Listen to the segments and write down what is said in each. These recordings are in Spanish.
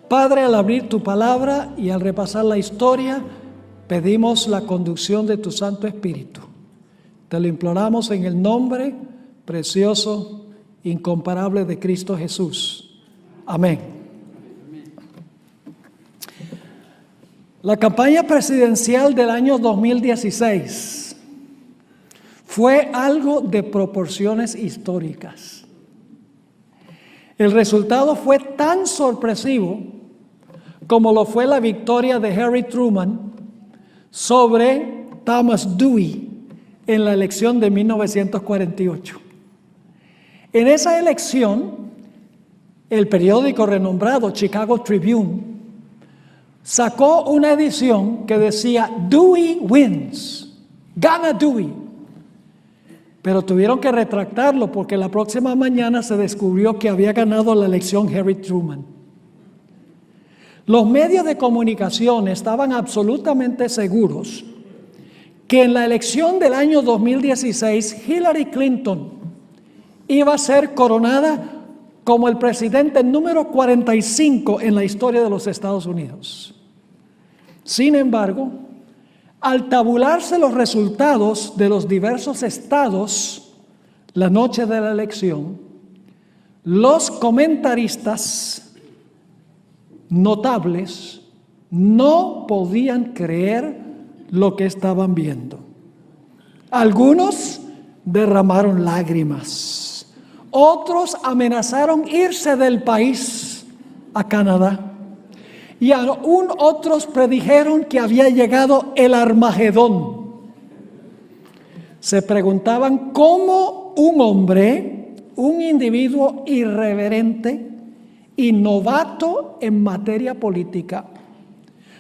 Padre, al abrir tu palabra y al repasar la historia, pedimos la conducción de tu Santo Espíritu. Te lo imploramos en el nombre precioso, incomparable de Cristo Jesús. Amén. La campaña presidencial del año 2016 fue algo de proporciones históricas. El resultado fue tan sorpresivo como lo fue la victoria de Harry Truman sobre Thomas Dewey en la elección de 1948. En esa elección, el periódico renombrado Chicago Tribune sacó una edición que decía Dewey wins, gana Dewey. Pero tuvieron que retractarlo porque la próxima mañana se descubrió que había ganado la elección Harry Truman. Los medios de comunicación estaban absolutamente seguros que en la elección del año 2016 Hillary Clinton iba a ser coronada como el presidente número 45 en la historia de los Estados Unidos. Sin embargo, al tabularse los resultados de los diversos estados la noche de la elección, los comentaristas notables no podían creer lo que estaban viendo. Algunos derramaron lágrimas, otros amenazaron irse del país a Canadá y aún otros predijeron que había llegado el Armagedón. Se preguntaban cómo un hombre, un individuo irreverente y novato en materia política,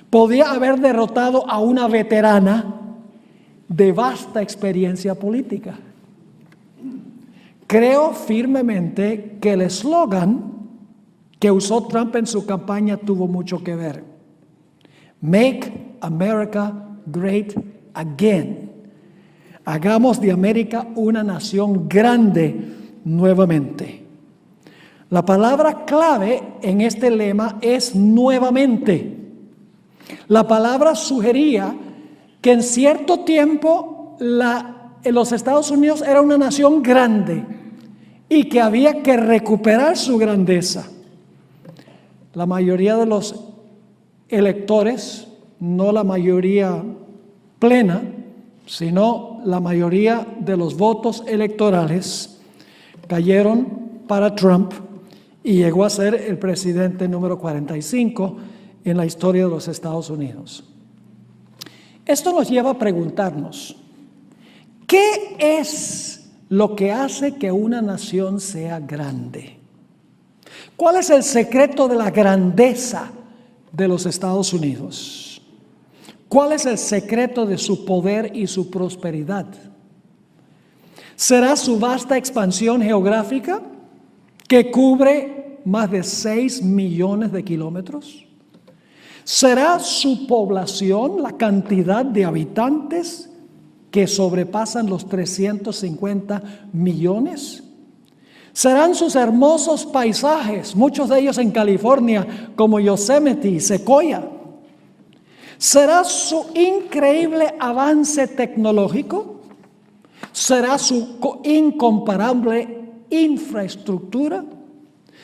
podía haber derrotado a una veterana de vasta experiencia política. Creo firmemente que el eslogan que usó Trump en su campaña tuvo mucho que ver. Make America Great Again. Hagamos de América una nación grande nuevamente. La palabra clave en este lema es nuevamente. La palabra sugería que en cierto tiempo en los Estados Unidos era una nación grande y que había que recuperar su grandeza. La mayoría de los electores, no la mayoría plena, sino la mayoría de los votos electorales, cayeron para Trump y llegó a ser el presidente número 45 en la historia de los Estados Unidos. Esto nos lleva a preguntarnos, ¿qué es lo que hace que una nación sea grande? ¿Cuál es el secreto de la grandeza de los Estados Unidos? ¿Cuál es el secreto de su poder y su prosperidad? ¿Será su vasta expansión geográfica que cubre más de 6 millones de kilómetros? ¿Será su población, la cantidad de habitantes que sobrepasan los 350 millones? ¿Serán sus hermosos paisajes, muchos de ellos en California, como Yosemite y Sequoia? ¿Será su increíble avance tecnológico? ¿Será su incomparable infraestructura?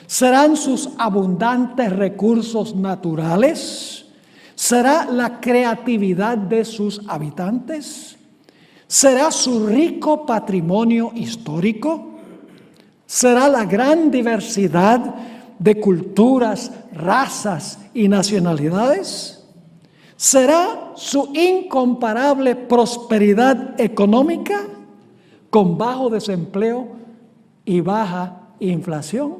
¿Serán sus abundantes recursos naturales? ¿Será la creatividad de sus habitantes? ¿Será su rico patrimonio histórico? ¿Será la gran diversidad de culturas, razas y nacionalidades? ¿Será su incomparable prosperidad económica con bajo desempleo y baja inflación?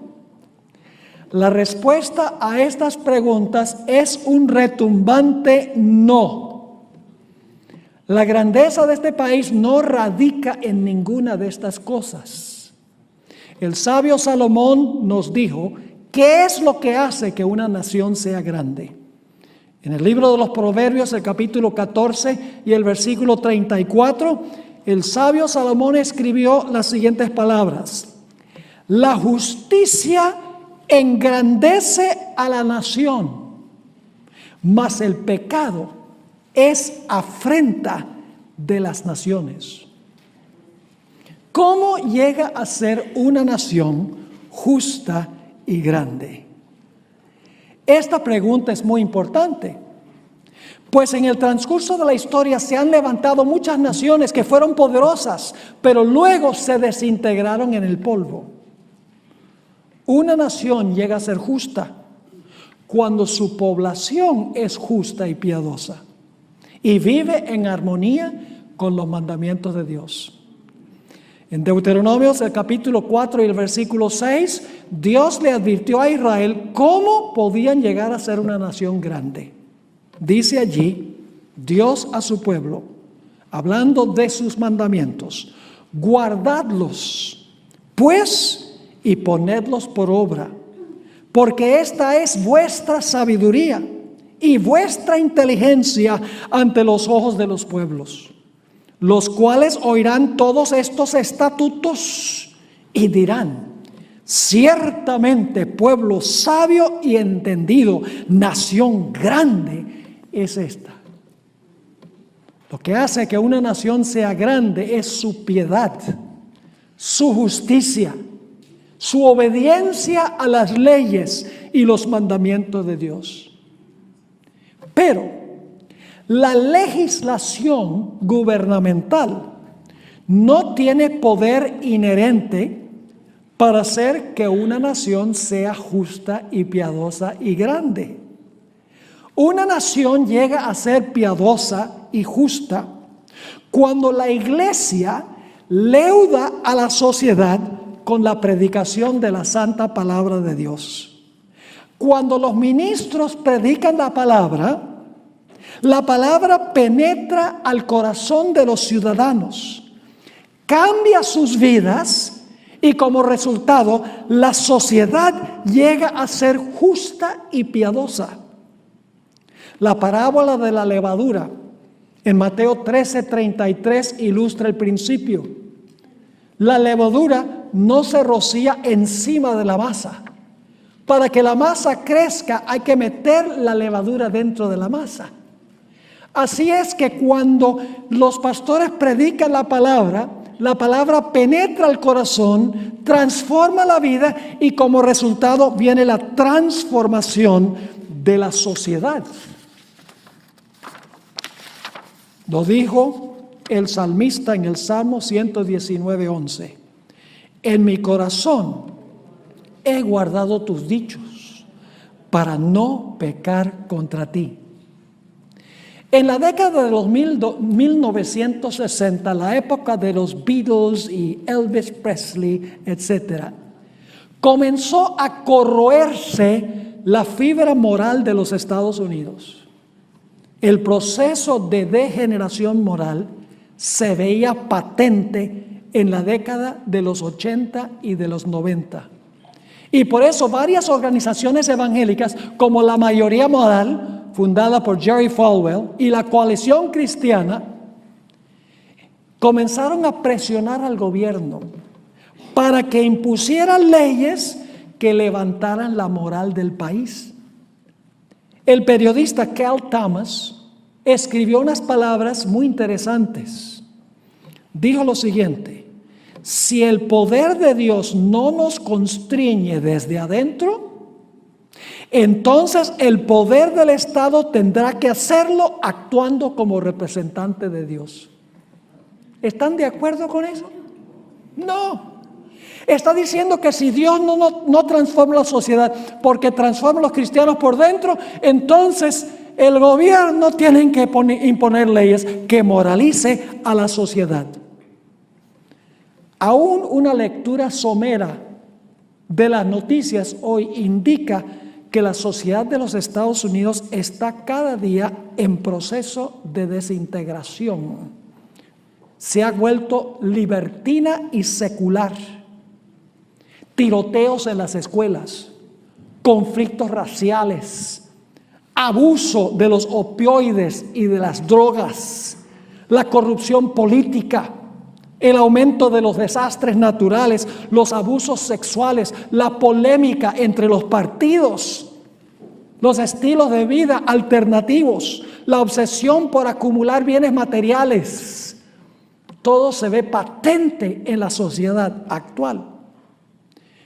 La respuesta a estas preguntas es un retumbante no. La grandeza de este país no radica en ninguna de estas cosas. El sabio Salomón nos dijo, ¿qué es lo que hace que una nación sea grande? En el libro de los Proverbios, el capítulo 14 y el versículo 34, el sabio Salomón escribió las siguientes palabras: la justicia engrandece a la nación, mas el pecado es afrenta de las naciones. ¿Cómo llega a ser una nación justa y grande? Esta pregunta es muy importante, pues en el transcurso de la historia se han levantado muchas naciones que fueron poderosas, pero luego se desintegraron en el polvo. Una nación llega a ser justa cuando su población es justa y piadosa y vive en armonía con los mandamientos de Dios. En Deuteronomio, el capítulo 4 y el versículo 6, Dios le advirtió a Israel cómo podían llegar a ser una nación grande. Dice allí Dios a su pueblo, hablando de sus mandamientos: guardadlos, pues, y ponedlos por obra, porque esta es vuestra sabiduría y vuestra inteligencia ante los ojos de los pueblos, los cuales oirán todos estos estatutos y dirán: ciertamente pueblo sabio y entendido, nación grande es esta. Lo que hace que una nación sea grande es su piedad, su justicia, su obediencia a las leyes y los mandamientos de Dios. Pero la legislación gubernamental no tiene poder inherente para hacer que una nación sea justa y piadosa y grande. Una nación llega a ser piadosa y justa cuando la iglesia leuda a la sociedad con la predicación de la santa palabra de Dios. Cuando los ministros predican la palabra penetra al corazón de los ciudadanos, cambia sus vidas y como resultado la sociedad llega a ser justa y piadosa. La parábola de la levadura en Mateo 13:33 ilustra el principio. La levadura no se rocía encima de la masa. Para que la masa crezca hay que meter la levadura dentro de la masa. Así es que cuando los pastores predican la palabra penetra el corazón, transforma la vida y como resultado viene la transformación de la sociedad. Lo dijo el salmista en el Salmo 119:11. En mi corazón he guardado tus dichos para no pecar contra ti. En la década de los 1960, la época de los Beatles y Elvis Presley, etc., comenzó a corroerse la fibra moral de los Estados Unidos. El proceso de degeneración moral se veía patente en la década de los 80 y de los 90. Y por eso varias organizaciones evangélicas, como la Mayoría Moral, fundada por Jerry Falwell, y la Coalición Cristiana, comenzaron a presionar al gobierno para que impusieran leyes que levantaran la moral del país. El periodista Cal Thomas escribió unas palabras muy interesantes. Dijo lo siguiente: si el poder de Dios no nos constriñe desde adentro, entonces el poder del Estado tendrá que hacerlo actuando como representante de Dios. ¿Están de acuerdo con eso? No. Está diciendo que si Dios no transforma la sociedad porque transforma a los cristianos por dentro, entonces el gobierno tiene que imponer leyes que moralice a la sociedad. Aún una lectura somera de las noticias hoy indica que la sociedad de los Estados Unidos está cada día en proceso de desintegración. Se ha vuelto libertina y secular. Tiroteos en las escuelas, conflictos raciales, abuso de los opioides y de las drogas, la corrupción política, el aumento de los desastres naturales, los abusos sexuales, la polémica entre los partidos, los estilos de vida alternativos, la obsesión por acumular bienes materiales. Todo se ve patente en la sociedad actual.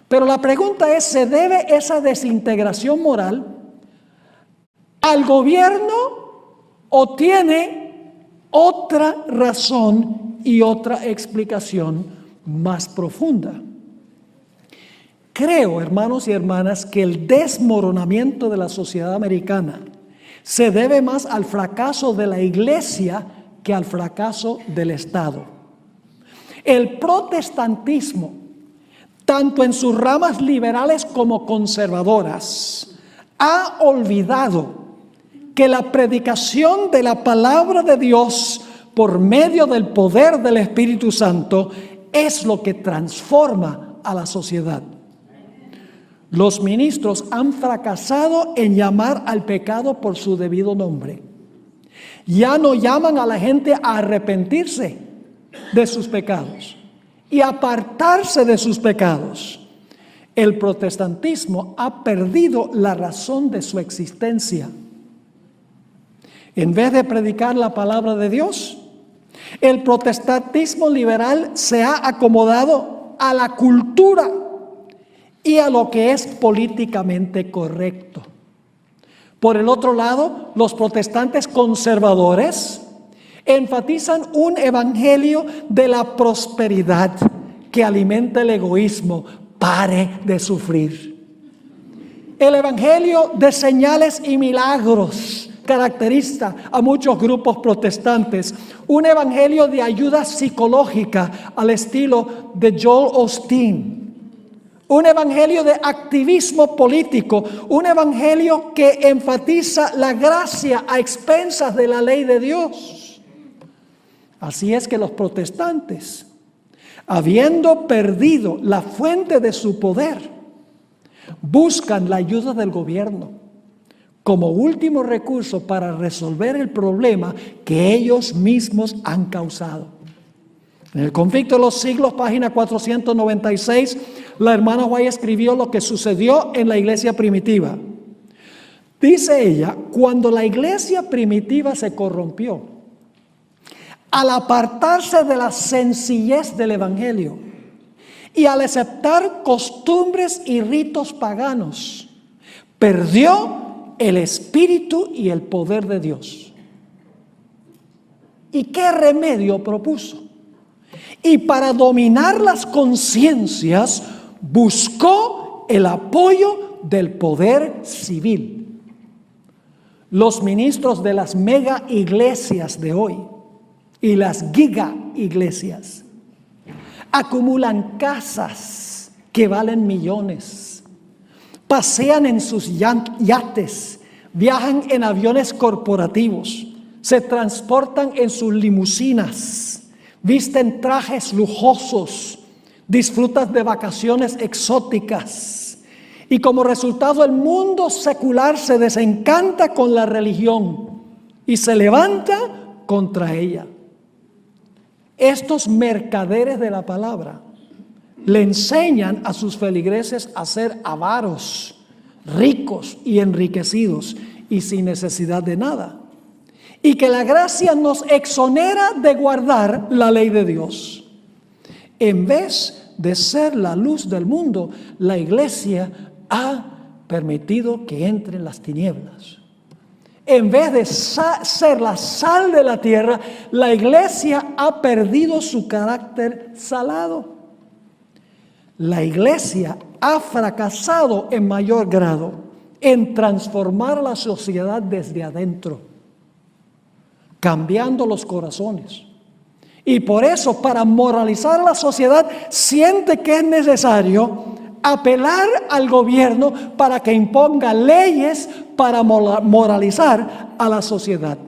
Pero la pregunta es, ¿se debe esa desintegración moral al gobierno o tiene otra razón y otra explicación más profunda? Creo, hermanos y hermanas, que el desmoronamiento de la sociedad americana se debe más al fracaso de la iglesia que al fracaso del Estado. El protestantismo, tanto en sus ramas liberales como conservadoras, ha olvidado que la predicación de la palabra de Dios por medio del poder del Espíritu Santo es lo que transforma a la sociedad. Los ministros han fracasado en llamar al pecado por su debido nombre. Ya no llaman a la gente a arrepentirse de sus pecados y apartarse de sus pecados. El protestantismo ha perdido la razón de su existencia. En vez de predicar la palabra de Dios, el protestantismo liberal se ha acomodado a la cultura y a lo que es políticamente correcto. Por el otro lado, los protestantes conservadores enfatizan un evangelio de la prosperidad que alimenta el egoísmo. Pare de sufrir. El evangelio de señales y milagros caracteriza a muchos grupos protestantes. Un evangelio de ayuda psicológica al estilo de Joel Osteen. Un evangelio de activismo político, un evangelio que enfatiza la gracia a expensas de la ley de Dios. Así es que los protestantes, habiendo perdido la fuente de su poder, buscan la ayuda del gobierno como último recurso para resolver el problema que ellos mismos han causado. En el Conflicto de los Siglos, página 496, la hermana White escribió lo que sucedió en la iglesia primitiva. Dice ella, cuando la iglesia primitiva se corrompió, al apartarse de la sencillez del evangelio y al aceptar costumbres y ritos paganos, perdió el espíritu y el poder de Dios. ¿Y qué remedio propuso? Y para dominar las conciencias, buscó el apoyo del poder civil. Los ministros de las mega iglesias de hoy y las giga iglesias acumulan casas que valen millones, pasean en sus yates, viajan en aviones corporativos, se transportan en sus limusinas, visten trajes lujosos, disfrutan de vacaciones exóticas y como resultado el mundo secular se desencanta con la religión y se levanta contra ella. Estos mercaderes de la palabra le enseñan a sus feligreses a ser avaros, ricos y enriquecidos y sin necesidad de nada. Y que la gracia nos exonera de guardar la ley de Dios. En vez de ser la luz del mundo, la iglesia ha permitido que entren las tinieblas. En vez de ser la sal de la tierra, la iglesia ha perdido su carácter salado. La iglesia ha fracasado en mayor grado en transformar la sociedad desde adentro, cambiando los corazones. Y por eso, para moralizar a la sociedad, siente que es necesario apelar al gobierno para que imponga leyes para moralizar a la sociedad.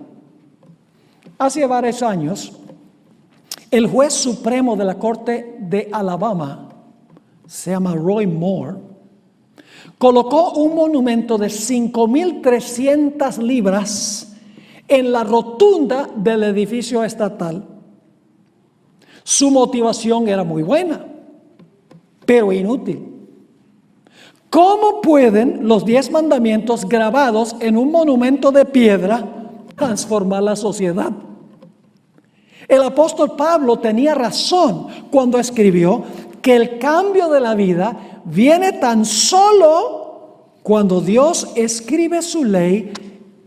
Hace varios años, el juez supremo de la Corte de Alabama, se llama Roy Moore, colocó un monumento de 5.300 libras en la rotunda del edificio estatal. Su motivación era muy buena, pero inútil. ¿Cómo pueden los 10 mandamientos grabados en un monumento de piedra transformar la sociedad? El apóstol Pablo tenía razón cuando escribió que el cambio de la vida viene tan solo cuando Dios escribe su ley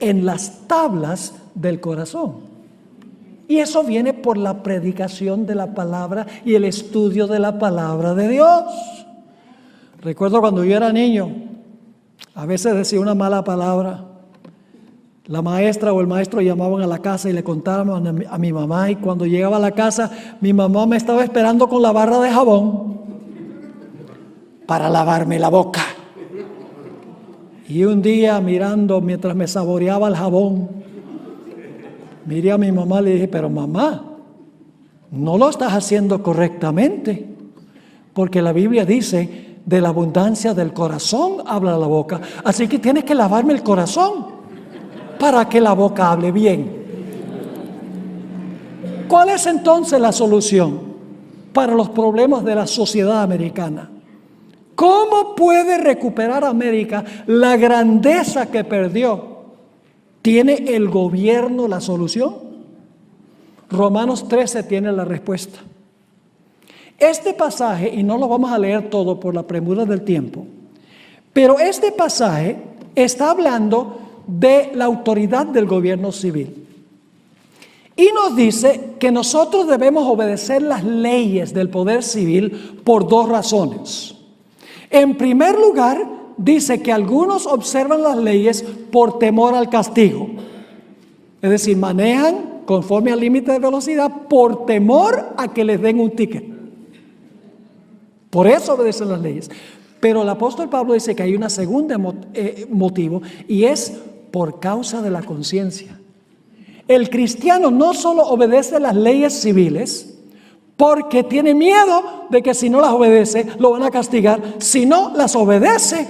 en las tablas del corazón. Y eso viene por la predicación de la palabra y el estudio de la palabra de Dios. Recuerdo cuando yo era niño, a veces decía una mala palabra. La maestra o el maestro llamaban a la casa y le contaban a mi mamá. Y cuando llegaba a la casa, mi mamá me estaba esperando con la barra de jabón para lavarme la boca. Y un día mirando, mientras me saboreaba el jabón, miré a mi mamá y le dije, pero mamá, no lo estás haciendo correctamente, porque la Biblia dice, de la abundancia del corazón habla la boca, así que tienes que lavarme el corazón para que la boca hable bien. ¿Cuál es entonces la solución para los problemas de la sociedad americana? ¿Cómo puede recuperar América la grandeza que perdió? ¿Tiene el gobierno la solución? Romanos 13 tiene la respuesta. Este pasaje, y no lo vamos a leer todo por la premura del tiempo, pero este pasaje está hablando de la autoridad del gobierno civil. Y nos dice que nosotros debemos obedecer las leyes del poder civil por 2 razones. En primer lugar, dice que algunos observan las leyes por temor al castigo. Es decir, manejan conforme al límite de velocidad por temor a que les den un ticket. Por eso obedecen las leyes. Pero el apóstol Pablo dice que hay un segundo motivo, y es por causa de la conciencia. El cristiano no solo obedece las leyes civiles porque tiene miedo de que si no las obedece lo van a castigar, sino las obedece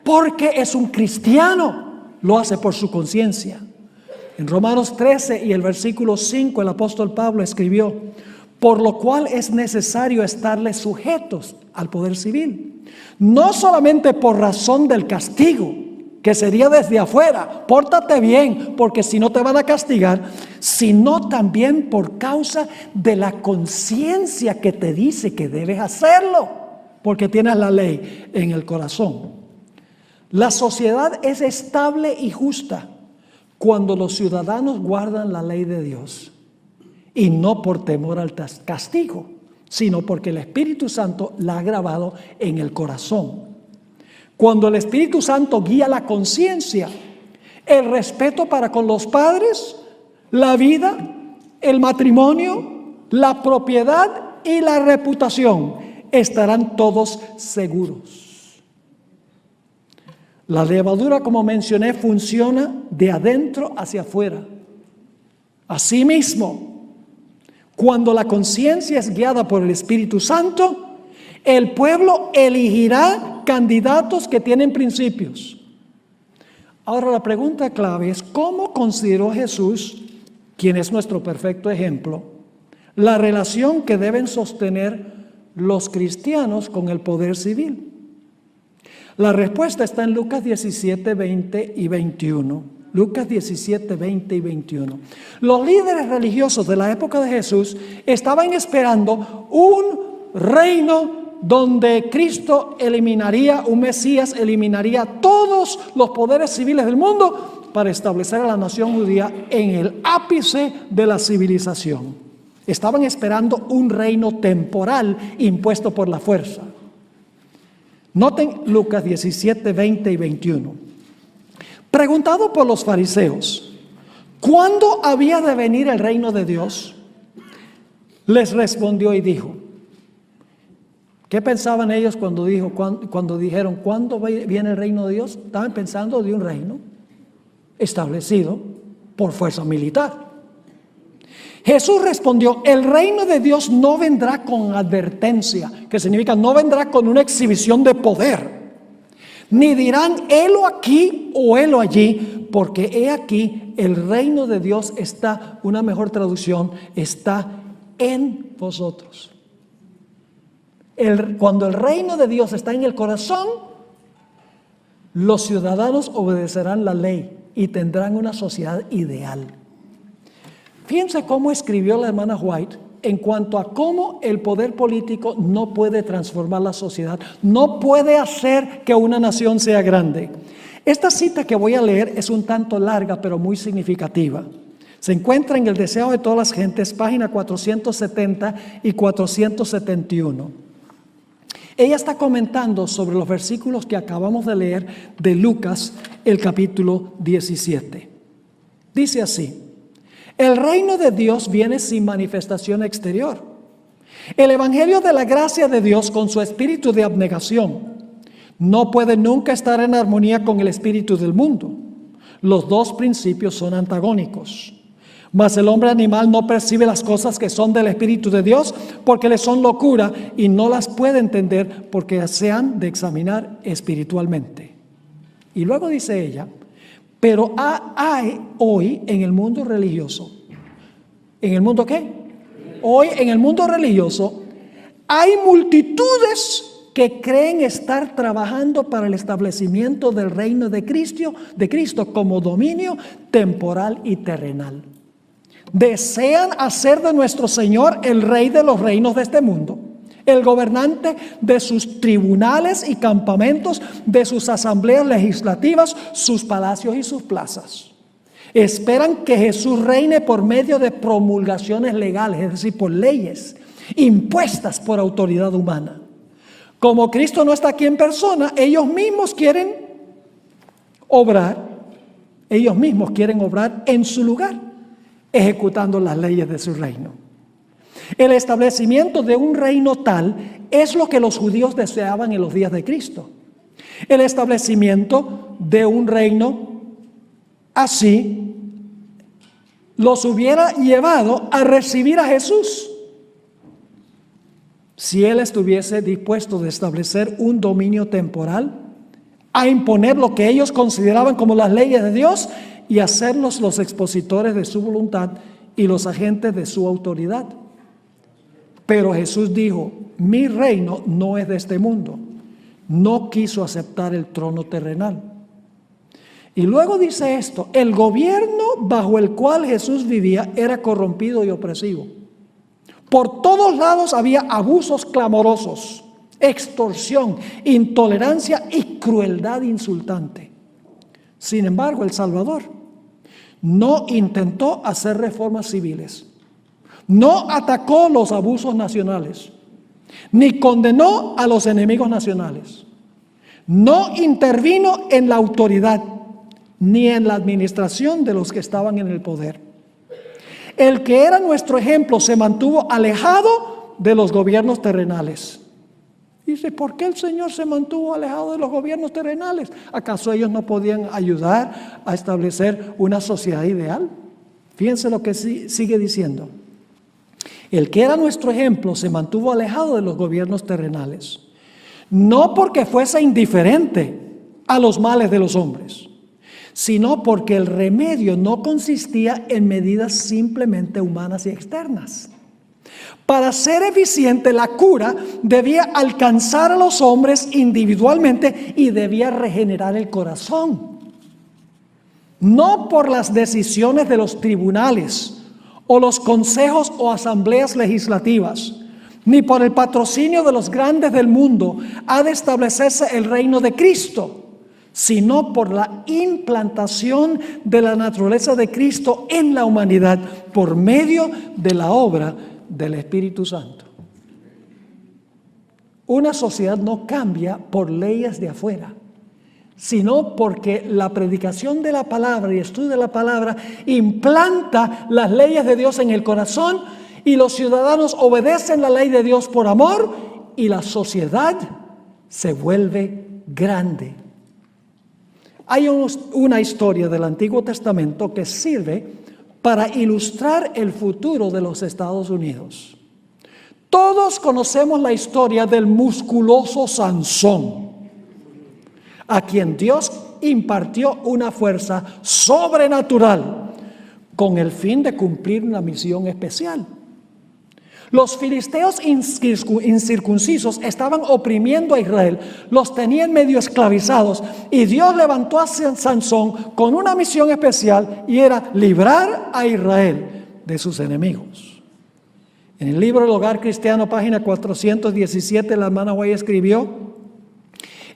porque es un cristiano, lo hace por su conciencia. En Romanos 13 y el versículo 5 el apóstol Pablo escribió, por lo cual es necesario estarles sujetos al poder civil, no solamente por razón del castigo, que sería desde afuera, pórtate bien, porque si no te van a castigar, sino también por causa de la conciencia que te dice que debes hacerlo, porque tienes la ley en el corazón. La sociedad es estable y justa cuando los ciudadanos guardan la ley de Dios, y no por temor al castigo, sino porque el Espíritu Santo la ha grabado en el corazón. Cuando el Espíritu Santo guía la conciencia, el respeto para con los padres, la vida, el matrimonio, la propiedad y la reputación estarán todos seguros. La levadura, como mencioné, funciona de adentro hacia afuera. Asimismo, cuando la conciencia es guiada por el Espíritu Santo, el pueblo elegirá candidatos que tienen principios. Ahora la pregunta clave es, ¿cómo consideró Jesús, quien es nuestro perfecto ejemplo, la relación que deben sostener los cristianos con el poder civil? La respuesta está en Lucas 17, 20 y 21. Lucas 17, 20 y 21. Los líderes religiosos de la época de Jesús estaban esperando un reino donde Cristo eliminaría, un Mesías eliminaría todos los poderes civiles del mundo para establecer a la nación judía en el ápice de la civilización. Estaban esperando un reino temporal impuesto por la fuerza. Noten Lucas 17, 20 y 21. Preguntado por los fariseos, ¿cuándo había de venir el reino de Dios? Les respondió y dijo, ¿qué pensaban ellos cuando dijeron, ¿cuándo viene el reino de Dios? Estaban pensando de un reino establecido por fuerza militar. Jesús respondió, el reino de Dios no vendrá con advertencia, que significa no vendrá con una exhibición de poder, ni dirán, helo aquí o helo allí, porque he aquí, el reino de Dios está, una mejor traducción, está en vosotros. Cuando el reino de Dios está en el corazón, los ciudadanos obedecerán la ley y tendrán una sociedad ideal. Fíjense cómo escribió la hermana White en cuanto a cómo el poder político no puede transformar la sociedad, no puede hacer que una nación sea grande. Esta cita que voy a leer es un tanto larga, pero muy significativa. Se encuentra en El deseo de todas las gentes, página 470 y 471. Ella está comentando sobre los versículos que acabamos de leer de Lucas, el capítulo 17. Dice así: el reino de Dios viene sin manifestación exterior. El evangelio de la gracia de Dios con su espíritu de abnegación no puede nunca estar en armonía con el espíritu del mundo. Los dos principios son antagónicos. Mas el hombre animal no percibe las cosas que son del espíritu de Dios porque le son locura y no las puede entender porque se han de examinar espiritualmente. Y luego dice ella: pero hay hoy en el mundo religioso. ¿En el mundo qué? Hoy en el mundo religioso hay multitudes que creen estar trabajando para el establecimiento del reino de Cristo como dominio temporal y terrenal. Desean hacer de nuestro Señor el rey de los reinos de este mundo, el gobernante de sus tribunales y campamentos, de sus asambleas legislativas, sus palacios y sus plazas. Esperan que Jesús reine por medio de promulgaciones legales, es decir, por leyes impuestas por autoridad humana. Como Cristo no está aquí en persona, ellos mismos quieren obrar en su lugar, ejecutando las leyes de su reino. El establecimiento de un reino tal es lo que los judíos deseaban en los días de Cristo. El establecimiento de un reino así los hubiera llevado a recibir a Jesús. Si Él estuviese dispuesto de establecer un dominio temporal, a imponer lo que ellos consideraban como las leyes de Dios y hacerlos los expositores de su voluntad y los agentes de su autoridad. Pero Jesús dijo: mi reino no es de este mundo. No quiso aceptar el trono terrenal. Y luego dice esto: el gobierno bajo el cual Jesús vivía era corrompido y opresivo. Por todos lados había abusos clamorosos, extorsión, intolerancia y crueldad insultante. Sin embargo, el Salvador no intentó hacer reformas civiles, no atacó los abusos nacionales, ni condenó a los enemigos nacionales, no intervino en la autoridad, ni en la administración de los que estaban en el poder. El que era nuestro ejemplo se mantuvo alejado de los gobiernos terrenales. Dice: ¿por qué el Señor se mantuvo alejado de los gobiernos terrenales? ¿Acaso ellos no podían ayudar a establecer una sociedad ideal? Fíjense lo que sigue diciendo. El que era nuestro ejemplo se mantuvo alejado de los gobiernos terrenales, no porque fuese indiferente a los males de los hombres, sino porque el remedio no consistía en medidas simplemente humanas y externas. Para ser eficiente, la cura debía alcanzar a los hombres individualmente y debía regenerar el corazón. No por las decisiones de los tribunales o los consejos o asambleas legislativas, ni por el patrocinio de los grandes del mundo ha de establecerse el reino de Cristo, sino por la implantación de la naturaleza de Cristo en la humanidad por medio de la obra del Espíritu Santo. Una sociedad no cambia por leyes de afuera, sino porque la predicación de la palabra y estudio de la palabra implanta las leyes de Dios en el corazón y los ciudadanos obedecen la ley de Dios por amor y la sociedad se vuelve grande. Hay una historia del Antiguo Testamento que sirve para ilustrar el futuro de los Estados Unidos. Todos conocemos la historia del musculoso Sansón, a quien Dios impartió una fuerza sobrenatural con el fin de cumplir una misión especial. Los filisteos incircuncisos estaban oprimiendo a Israel, los tenían medio esclavizados, y Dios levantó a Sansón con una misión especial, y era librar a Israel de sus enemigos. En el libro El Hogar Cristiano, página 417, la hermana White escribió: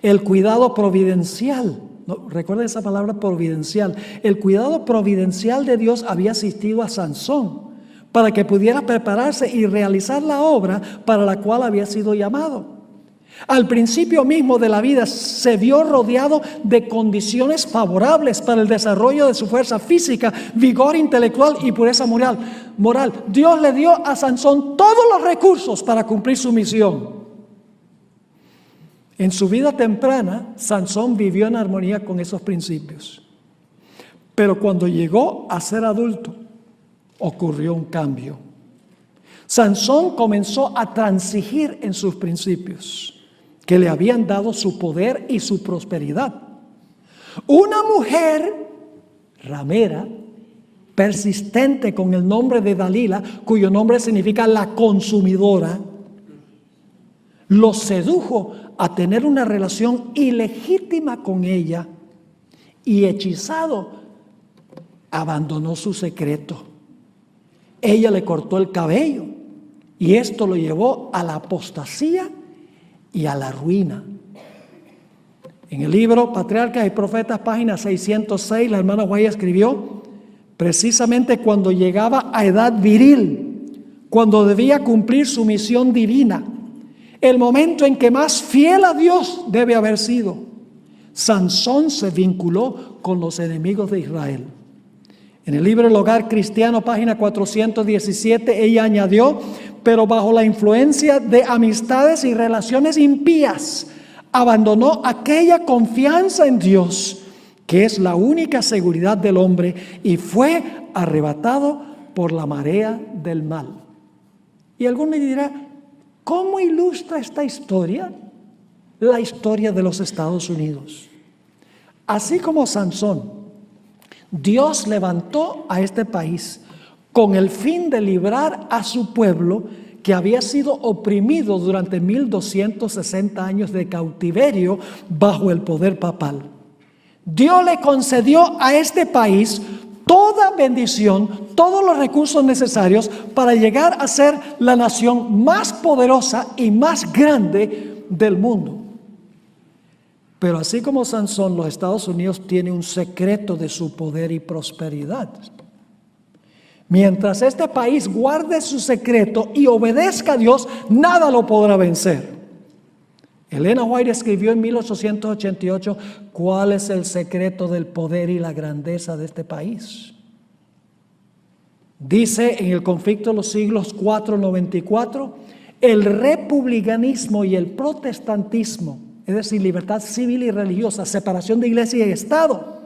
el cuidado providencial. Recuerden esa palabra, providencial. El cuidado providencial de Dios había asistido a Sansón para que pudiera prepararse y realizar la obra para la cual había sido llamado. Al principio mismo de la vida se vio rodeado de condiciones favorables para el desarrollo de su fuerza física, vigor intelectual y pureza moral. Dios le dio a Sansón todos los recursos para cumplir su misión. En su vida temprana, Sansón vivió en armonía con esos principios. Pero cuando llegó a ser adulto, ocurrió un cambio. Sansón comenzó a transigir en sus principios que le habían dado su poder y su prosperidad. Una mujer ramera, persistente con el nombre de Dalila, cuyo nombre significa la consumidora, lo sedujo a tener una relación ilegítima con ella, y hechizado abandonó su secreto. Ella le cortó el cabello y esto lo llevó a la apostasía y a la ruina. En el libro Patriarcas y Profetas, página 606, la hermana White escribió: precisamente cuando llegaba a edad viril, cuando debía cumplir su misión divina, el momento en que más fiel a Dios debe haber sido, Sansón se vinculó con los enemigos de Israel. En el libro El Hogar Cristiano, página 417, ella añadió: pero bajo la influencia de amistades y relaciones impías, abandonó aquella confianza en Dios, que es la única seguridad del hombre, y fue arrebatado por la marea del mal. Y alguno dirá: ¿cómo ilustra esta historia la historia de los Estados Unidos? Así como Sansón, Dios levantó a este país con el fin de librar a su pueblo que había sido oprimido durante 1260 años de cautiverio bajo el poder papal. Dios le concedió a este país toda bendición, todos los recursos necesarios para llegar a ser la nación más poderosa y más grande del mundo. Pero así como Sansón, los Estados Unidos tienen un secreto de su poder y prosperidad. Mientras este país guarde su secreto y obedezca a Dios, nada lo podrá vencer. Elena White escribió en 1888 cuál es el secreto del poder y la grandeza de este país. Dice en el Conflicto de los Siglos 4:94, el republicanismo y el protestantismo, es decir, libertad civil y religiosa, separación de iglesia y Estado,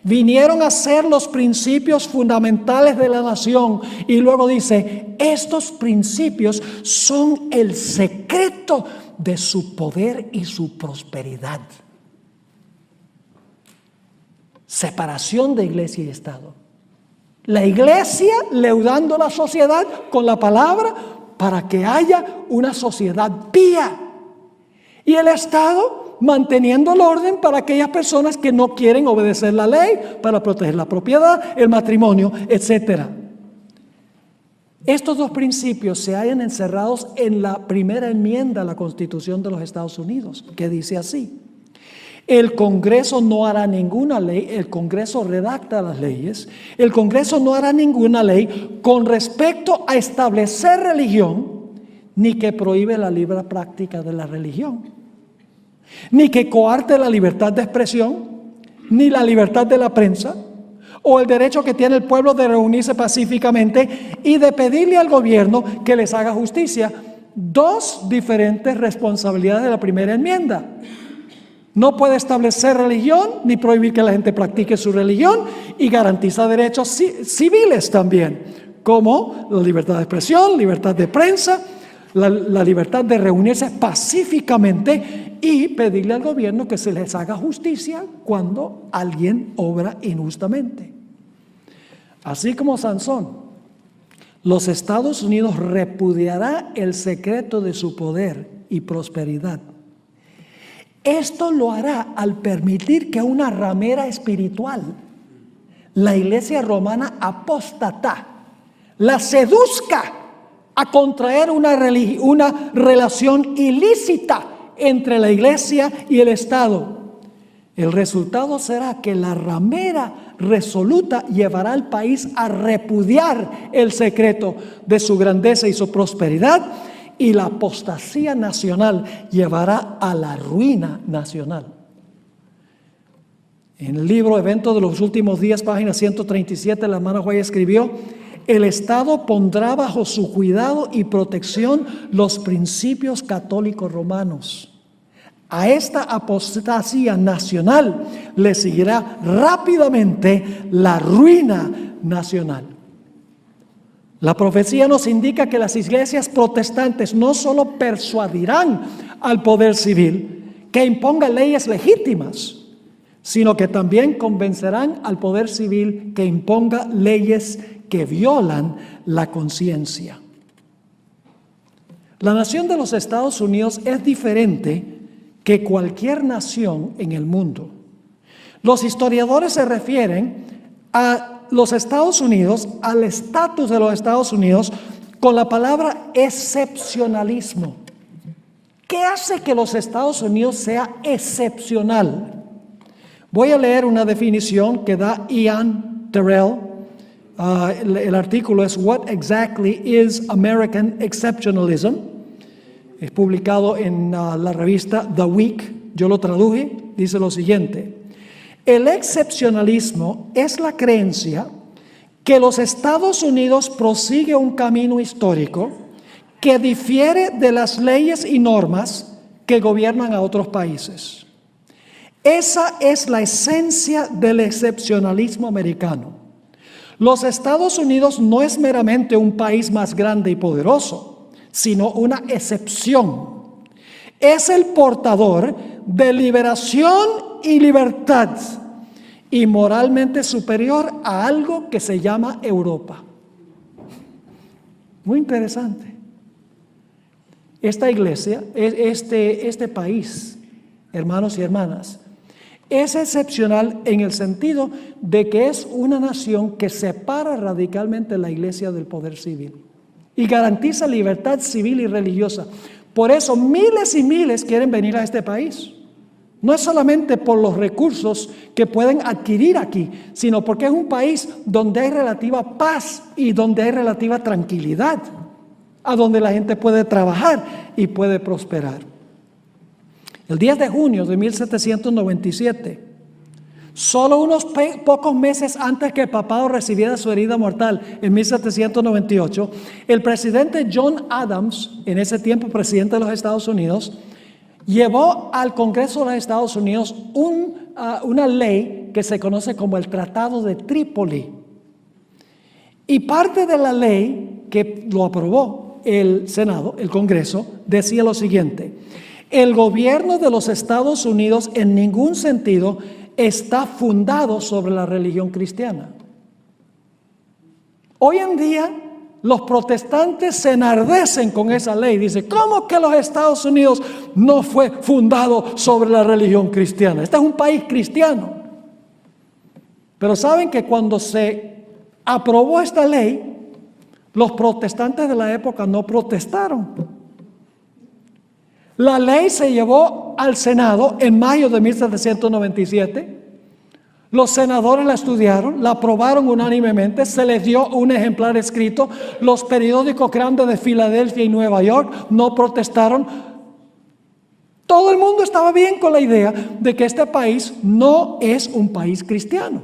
vinieron a ser los principios fundamentales de la nación. Y luego dice: estos principios son el secreto de su poder y su prosperidad. Separación de iglesia y Estado. La iglesia leudando la sociedad con la palabra para que haya una sociedad pía. Y el Estado manteniendo el orden para aquellas personas que no quieren obedecer la ley, para proteger la propiedad, el matrimonio, etc. Estos dos principios se hallan encerrados en la primera enmienda a la Constitución de los Estados Unidos, que dice así: el Congreso no hará ninguna ley, el Congreso redacta las leyes, el Congreso no hará ninguna ley con respecto a establecer religión, ni que prohíbe la libre práctica de la religión, ni que coarte la libertad de expresión, ni la libertad de la prensa, o el derecho que tiene el pueblo de reunirse pacíficamente y de pedirle al gobierno que les haga justicia. Dos diferentes responsabilidades de la primera enmienda. No puede establecer religión ni prohibir que la gente practique su religión, y garantiza derechos civiles también, como la libertad de expresión, libertad de prensa, la libertad de reunirse pacíficamente y pedirle al gobierno que se les haga justicia cuando alguien obra injustamente. Así como Sansón, los Estados Unidos repudiará el secreto de su poder y prosperidad. Esto lo hará al permitir que una ramera espiritual, la Iglesia Romana apóstata, la seduzca a contraer una relación ilícita entre la Iglesia y el Estado. El resultado será que la ramera resoluta llevará al país a repudiar el secreto de su grandeza y su prosperidad, y la apostasía nacional llevará a la ruina nacional. En el libro Eventos de los Últimos Días, página 137, la hermana White escribió: el Estado pondrá bajo su cuidado y protección los principios católicos romanos. A esta apostasía nacional le seguirá rápidamente la ruina nacional. La profecía nos indica que las iglesias protestantes no solo persuadirán al poder civil que imponga leyes legítimas, sino que también convencerán al poder civil que imponga leyes que violan la conciencia. La nación de los Estados Unidos es diferente que cualquier nación en el mundo. Los historiadores se refieren a los Estados Unidos, al estatus de los Estados Unidos, con la palabra excepcionalismo. ¿Qué hace que los Estados Unidos sea excepcional? Voy a leer una definición que da Ian Terrell. El artículo es What Exactly is American Exceptionalism? Es publicado en la revista The Week. Yo lo traduje. Dice lo siguiente: el excepcionalismo es la creencia que los Estados Unidos prosigue un camino histórico que difiere de las leyes y normas que gobiernan a otros países. Esa es la esencia del excepcionalismo americano. Los Estados Unidos no es meramente un país más grande y poderoso, sino una excepción. Es el portador de liberación y libertad, y moralmente superior a algo que se llama Europa. Muy interesante. Esta iglesia, este país, hermanos y hermanas, es excepcional en el sentido de que es una nación que separa radicalmente la iglesia del poder civil y garantiza libertad civil y religiosa. Por eso miles y miles quieren venir a este país. No es solamente por los recursos que pueden adquirir aquí, sino porque es un país donde hay relativa paz y donde hay relativa tranquilidad, a donde la gente puede trabajar y puede prosperar. El 10 de junio de 1797, solo unos pocos meses antes que Papado recibiera su herida mortal en 1798, el presidente John Adams, en ese tiempo presidente de los Estados Unidos, llevó al Congreso de los Estados Unidos una ley que se conoce como el Tratado de Trípoli. Y parte de la ley que lo aprobó el Senado, el Congreso, decía lo siguiente: el gobierno de los Estados Unidos en ningún sentido está fundado sobre la religión cristiana. Hoy en día los protestantes se enardecen con esa ley. Dice, ¿cómo que los Estados Unidos no fue fundado sobre la religión cristiana? Este es un país cristiano. Pero saben que cuando se aprobó esta ley, los protestantes de la época no protestaron. La ley se llevó al Senado en mayo de 1797. Los senadores la estudiaron, la aprobaron unánimemente, se les dio un ejemplar escrito. Los periódicos grandes de Filadelfia y Nueva York no protestaron. Todo el mundo estaba bien con la idea de que este país no es un país cristiano.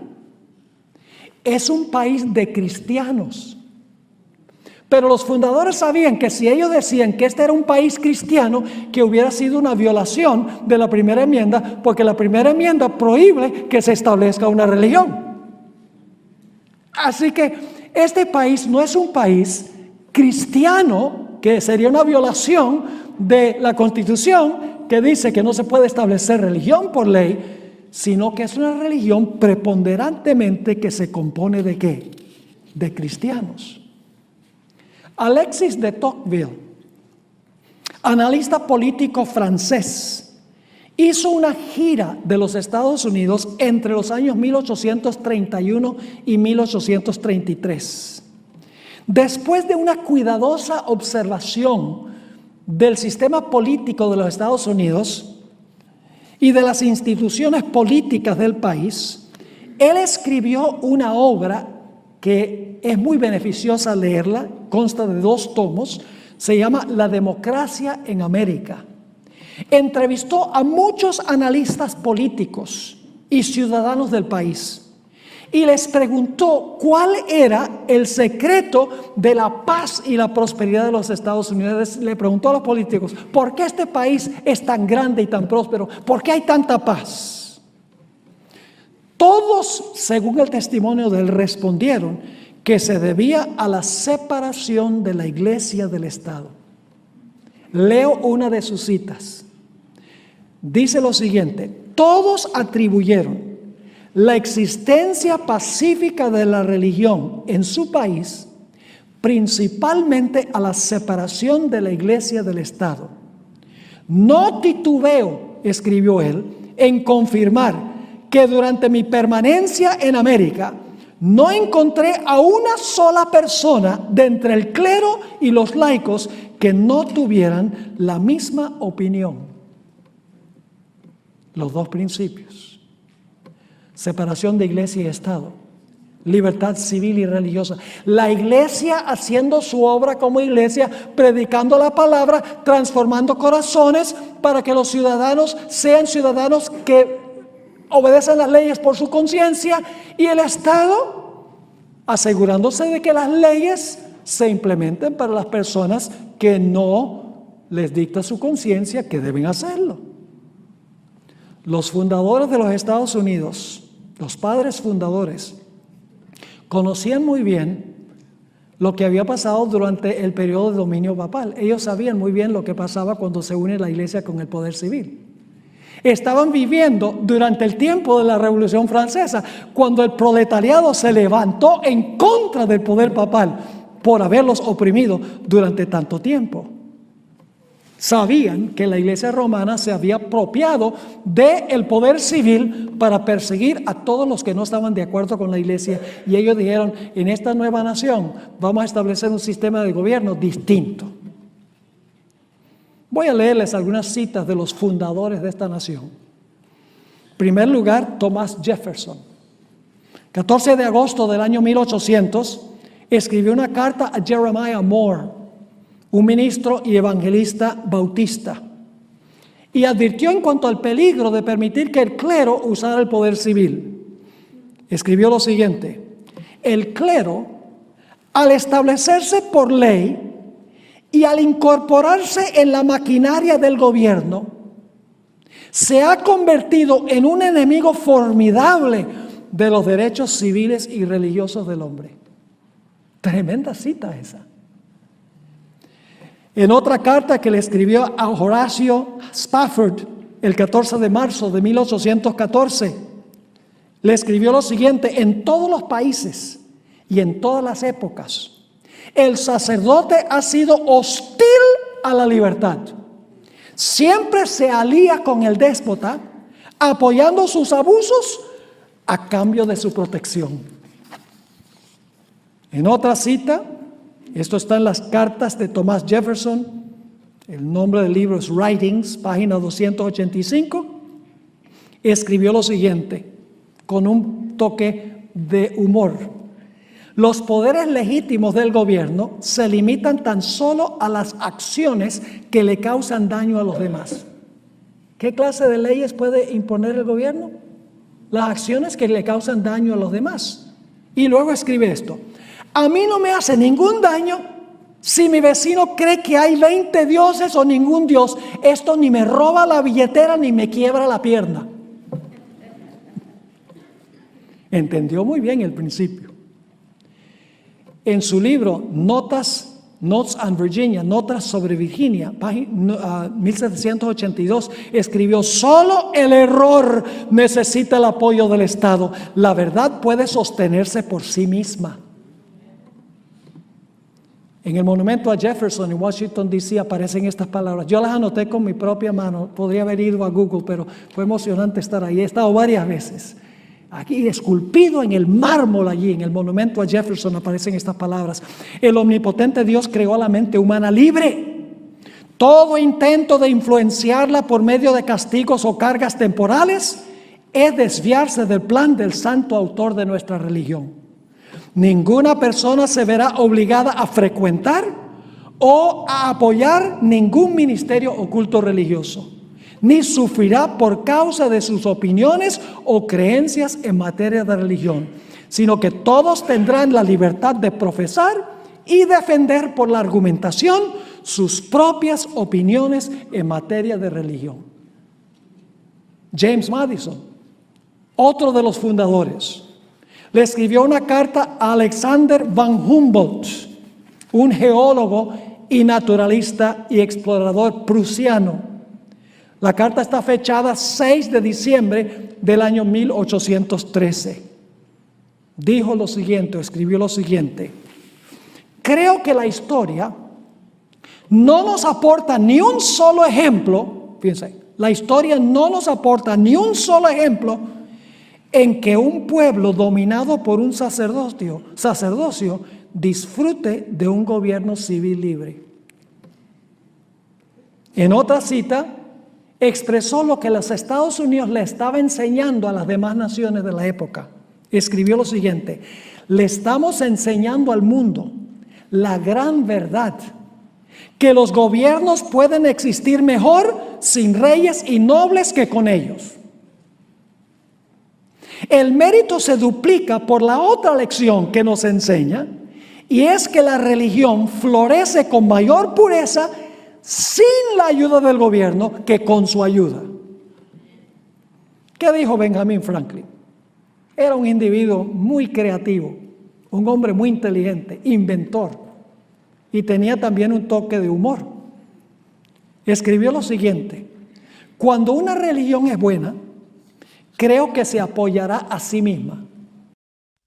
Es un país de cristianos. Pero los fundadores sabían que si ellos decían que este era un país cristiano, que hubiera sido una violación de la primera enmienda, porque la primera enmienda prohíbe que se establezca una religión. Así que este país no es un país cristiano, que sería una violación de la Constitución, que dice que no se puede establecer religión por ley, sino que es una religión preponderantemente que se compone ¿de qué? De cristianos. Alexis de Tocqueville, analista político francés, hizo una gira de los Estados Unidos entre los años 1831 y 1833. Después de una cuidadosa observación del sistema político de los Estados Unidos y de las instituciones políticas del país, él escribió una obra que es muy beneficiosa leerla, consta de 2 tomos, se llama La democracia en América. Entrevistó a muchos analistas políticos y ciudadanos del país y les preguntó cuál era el secreto de la paz y la prosperidad de los Estados Unidos. Le preguntó a los políticos, ¿por qué este país es tan grande y tan próspero? ¿Por qué hay tanta paz? Todos, según el testimonio de él, respondieron que se debía a la separación de la iglesia del Estado. Leo una de sus citas. Dice lo siguiente: todos atribuyeron la existencia pacífica de la religión en su país principalmente a la separación de la iglesia del Estado. No titubeo, escribió él, en confirmar que durante mi permanencia en América no encontré a una sola persona de entre el clero y los laicos que no tuvieran la misma opinión. Los 2 principios: separación de iglesia y Estado, libertad civil y religiosa. La iglesia haciendo su obra como iglesia, predicando la palabra, transformando corazones para que los ciudadanos sean ciudadanos que obedecen las leyes por su conciencia, y el Estado asegurándose de que las leyes se implementen para las personas que no les dicta su conciencia que deben hacerlo. Los fundadores de los Estados Unidos, los padres fundadores, conocían muy bien lo que había pasado durante el periodo de dominio papal. Ellos sabían muy bien lo que pasaba cuando se une la iglesia con el poder civil. Estaban viviendo durante el tiempo de la Revolución Francesa, cuando el proletariado se levantó en contra del poder papal por haberlos oprimido durante tanto tiempo. Sabían que la iglesia romana se había apropiado del poder civil para perseguir a todos los que no estaban de acuerdo con la iglesia, y ellos dijeron: en esta nueva nación vamos a establecer un sistema de gobierno distinto. Voy a leerles algunas citas de los fundadores de esta nación. En primer lugar, Thomas Jefferson. 14 de agosto del año 1800, escribió una carta a Jeremiah Moore, un ministro y evangelista bautista, y advirtió en cuanto al peligro de permitir que el clero usara el poder civil. Escribió lo siguiente: el clero, al establecerse por ley y al incorporarse en la maquinaria del gobierno, se ha convertido en un enemigo formidable de los derechos civiles y religiosos del hombre. Tremenda cita esa. En otra carta que le escribió a Horacio Spafford el 14 de marzo de 1814, le escribió lo siguiente: en todos los países y en todas las épocas, el sacerdote ha sido hostil a la libertad. Siempre se alía con el déspota, apoyando sus abusos a cambio de su protección. En otra cita, esto está en las cartas de Thomas Jefferson, el nombre del libro es Writings, página 285, escribió lo siguiente, con un toque de humor: los poderes legítimos del gobierno se limitan tan solo a las acciones que le causan daño a los demás. ¿Qué clase de leyes puede imponer el gobierno? Las acciones que le causan daño a los demás. Y luego escribe esto: a mí no me hace ningún daño si mi vecino cree que hay 20 dioses o ningún dios. Esto ni me roba la billetera ni me quiebra la pierna. Entendió muy bien el principio. En su libro Notes on Virginia, Notas sobre Virginia, página 1782, escribió: solo el error necesita el apoyo del Estado. La verdad puede sostenerse por sí misma. En el monumento a Jefferson en Washington, D.C. aparecen estas palabras. Yo las anoté con mi propia mano. Podría haber ido a Google, pero fue emocionante estar ahí. He estado varias veces. Aquí, esculpido en el mármol allí, en el monumento a Jefferson, aparecen estas palabras. El omnipotente Dios creó a la mente humana libre. Todo intento de influenciarla por medio de castigos o cargas temporales es desviarse del plan del santo autor de nuestra religión. Ninguna persona se verá obligada a frecuentar o a apoyar ningún ministerio oculto religioso, ni sufrirá por causa de sus opiniones o creencias en materia de religión, sino que todos tendrán la libertad de profesar y defender por la argumentación sus propias opiniones en materia de religión. James Madison, otro de los fundadores, le escribió una carta a Alexander von Humboldt, un geólogo y naturalista y explorador prusiano. La carta está fechada 6 de diciembre del año 1813. Dijo lo siguiente, escribió lo siguiente: creo que la historia no nos aporta ni un solo ejemplo, fíjense, la historia no nos aporta ni un solo ejemplo en que un pueblo dominado por un sacerdocio disfrute de un gobierno civil libre. En otra cita, expresó lo que los Estados Unidos le estaba enseñando a las demás naciones de la época. Escribió lo siguiente: le estamos enseñando al mundo la gran verdad, que los gobiernos pueden existir mejor sin reyes y nobles que con ellos. El mérito se duplica por la otra lección que nos enseña, y es que la religión florece con mayor pureza sin la ayuda del gobierno que con su ayuda. ¿Qué dijo Benjamin Franklin? Era un individuo muy creativo, un hombre muy inteligente, inventor, y tenía también un toque de humor. Escribió lo siguiente: cuando una religión es buena, creo que se apoyará a sí misma.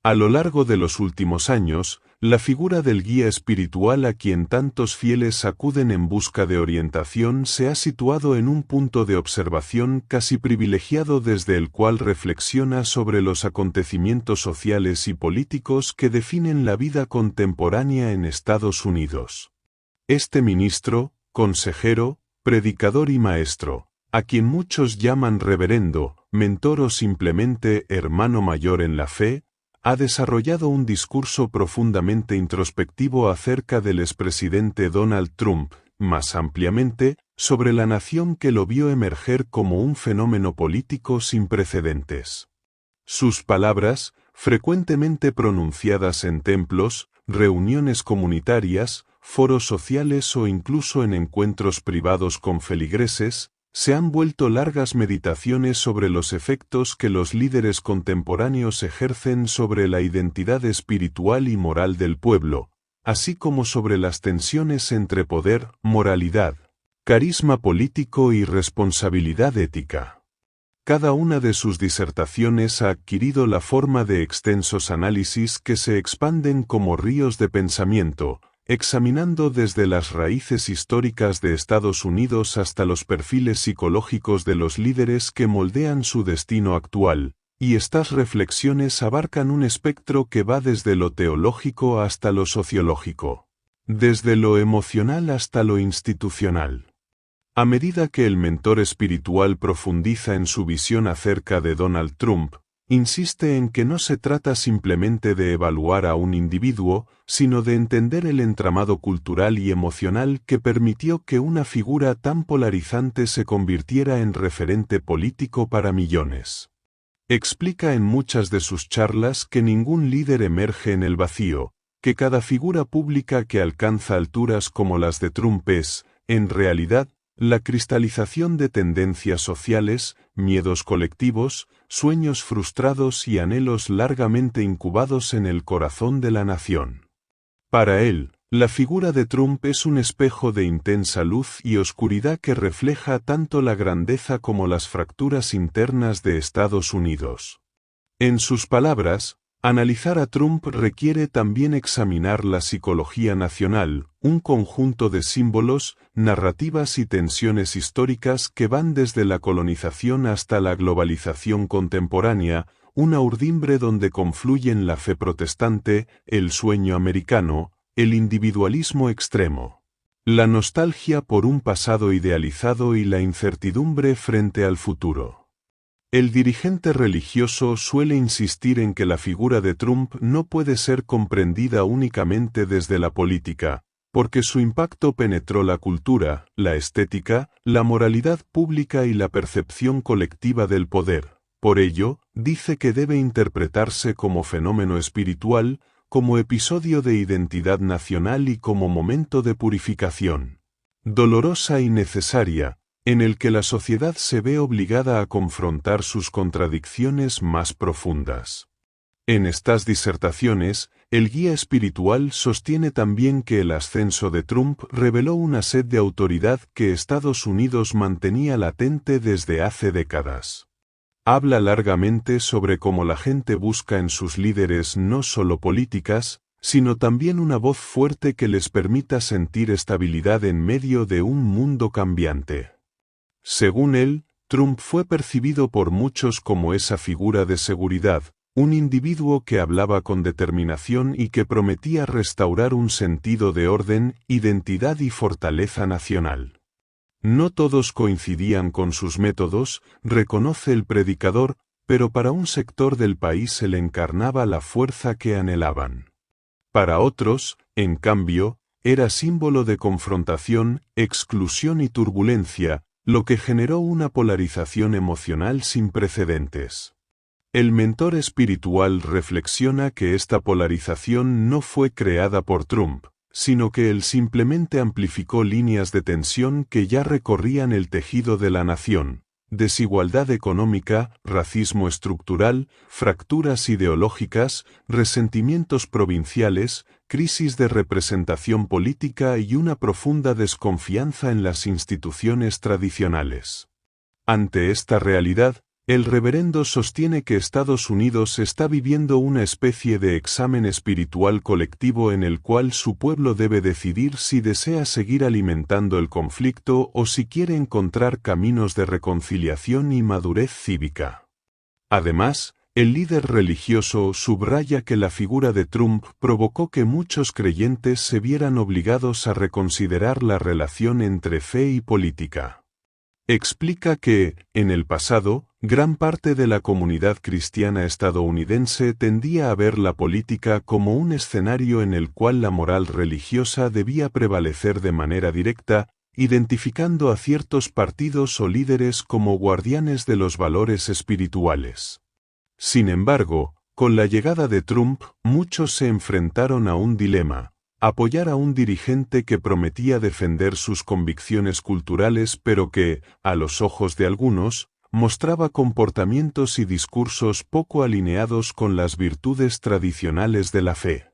A lo largo de los últimos años, la figura del guía espiritual a quien tantos fieles acuden en busca de orientación se ha situado en un punto de observación casi privilegiado desde el cual reflexiona sobre los acontecimientos sociales y políticos que definen la vida contemporánea en Estados Unidos. Este ministro, consejero, predicador y maestro, a quien muchos llaman reverendo, mentor o simplemente hermano mayor en la fe, ha desarrollado un discurso profundamente introspectivo acerca del expresidente Donald Trump, más ampliamente, sobre la nación que lo vio emerger como un fenómeno político sin precedentes. Sus palabras, frecuentemente pronunciadas en templos, reuniones comunitarias, foros sociales o incluso en encuentros privados con feligreses, se han vuelto largas meditaciones sobre los efectos que los líderes contemporáneos ejercen sobre la identidad espiritual y moral del pueblo, así como sobre las tensiones entre poder, moralidad, carisma político y responsabilidad ética. Cada una de sus disertaciones ha adquirido la forma de extensos análisis que se expanden como ríos de pensamiento, examinando desde las raíces históricas de Estados Unidos hasta los perfiles psicológicos de los líderes que moldean su destino actual, y estas reflexiones abarcan un espectro que va desde lo teológico hasta lo sociológico, desde lo emocional hasta lo institucional. A medida que el mentor espiritual profundiza en su visión acerca de Donald Trump, insiste en que no se trata simplemente de evaluar a un individuo, sino de entender el entramado cultural y emocional que permitió que una figura tan polarizante se convirtiera en referente político para millones. Explica en muchas de sus charlas que ningún líder emerge en el vacío, que cada figura pública que alcanza alturas como las de Trump es, en realidad, la cristalización de tendencias sociales, miedos colectivos, sueños frustrados y anhelos largamente incubados en el corazón de la nación. Para él, la figura de Trump es un espejo de intensa luz y oscuridad que refleja tanto la grandeza como las fracturas internas de Estados Unidos. En sus palabras, Analizar a Trump requiere también examinar la psicología nacional, un conjunto de símbolos, narrativas y tensiones históricas que van desde la colonización hasta la globalización contemporánea, una urdimbre donde confluyen la fe protestante, el sueño americano, el individualismo extremo, la nostalgia por un pasado idealizado y la incertidumbre frente al futuro. El dirigente religioso suele insistir en que la figura de Trump no puede ser comprendida únicamente desde la política, porque su impacto penetró la cultura, la estética, la moralidad pública y la percepción colectiva del poder. Por ello, dice que debe interpretarse como fenómeno espiritual, como episodio de identidad nacional y como momento de purificación dolorosa y necesaria, en el que la sociedad se ve obligada a confrontar sus contradicciones más profundas. En estas disertaciones, el guía espiritual sostiene también que el ascenso de Trump reveló una sed de autoridad que Estados Unidos mantenía latente desde hace décadas. Habla largamente sobre cómo la gente busca en sus líderes no solo políticas, sino también una voz fuerte que les permita sentir estabilidad en medio de un mundo cambiante. Según él, Trump fue percibido por muchos como esa figura de seguridad, un individuo que hablaba con determinación y que prometía restaurar un sentido de orden, identidad y fortaleza nacional. No todos coincidían con sus métodos, reconoce el predicador, pero para un sector del país él encarnaba la fuerza que anhelaban. Para otros, en cambio, era símbolo de confrontación, exclusión y turbulencia, lo que generó una polarización emocional sin precedentes. El mentor espiritual reflexiona que esta polarización no fue creada por Trump, sino que él simplemente amplificó líneas de tensión que ya recorrían el tejido de la nación: desigualdad económica, racismo estructural, fracturas ideológicas, resentimientos provinciales, crisis de representación política y una profunda desconfianza en las instituciones tradicionales. Ante esta realidad, el reverendo sostiene que Estados Unidos está viviendo una especie de examen espiritual colectivo en el cual su pueblo debe decidir si desea seguir alimentando el conflicto o si quiere encontrar caminos de reconciliación y madurez cívica. Además, el líder religioso subraya que la figura de Trump provocó que muchos creyentes se vieran obligados a reconsiderar la relación entre fe y política. Explica que, en el pasado, gran parte de la comunidad cristiana estadounidense tendía a ver la política como un escenario en el cual la moral religiosa debía prevalecer de manera directa, identificando a ciertos partidos o líderes como guardianes de los valores espirituales. Sin embargo, con la llegada de Trump, muchos se enfrentaron a un dilema: apoyar a un dirigente que prometía defender sus convicciones culturales pero que, a los ojos de algunos, mostraba comportamientos y discursos poco alineados con las virtudes tradicionales de la fe.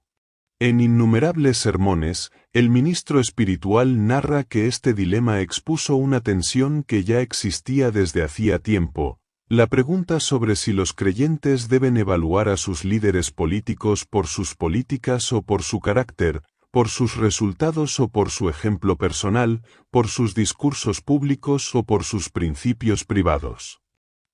En innumerables sermones, el ministro espiritual narra que este dilema expuso una tensión que ya existía desde hacía tiempo: la pregunta sobre si los creyentes deben evaluar a sus líderes políticos por sus políticas o por su carácter, por sus resultados o por su ejemplo personal, por sus discursos públicos o por sus principios privados.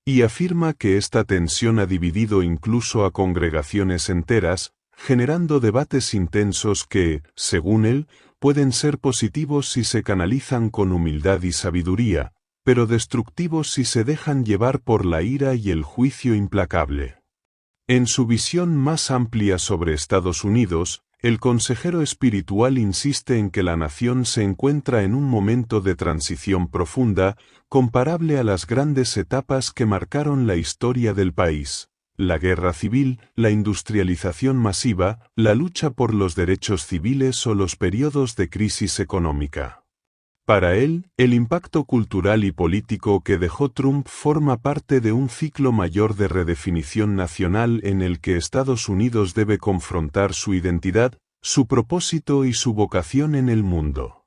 Y afirma que esta tensión ha dividido incluso a congregaciones enteras, generando debates intensos que, según él, pueden ser positivos si se canalizan con humildad y sabiduría, pero destructivos si se dejan llevar por la ira y el juicio implacable. En su visión más amplia sobre Estados Unidos, el consejero espiritual insiste en que la nación se encuentra en un momento de transición profunda, comparable a las grandes etapas que marcaron la historia del país: la guerra civil, la industrialización masiva, la lucha por los derechos civiles o los periodos de crisis económica. Para él, el impacto cultural y político que dejó Trump forma parte de un ciclo mayor de redefinición nacional en el que Estados Unidos debe confrontar su identidad, su propósito y su vocación en el mundo.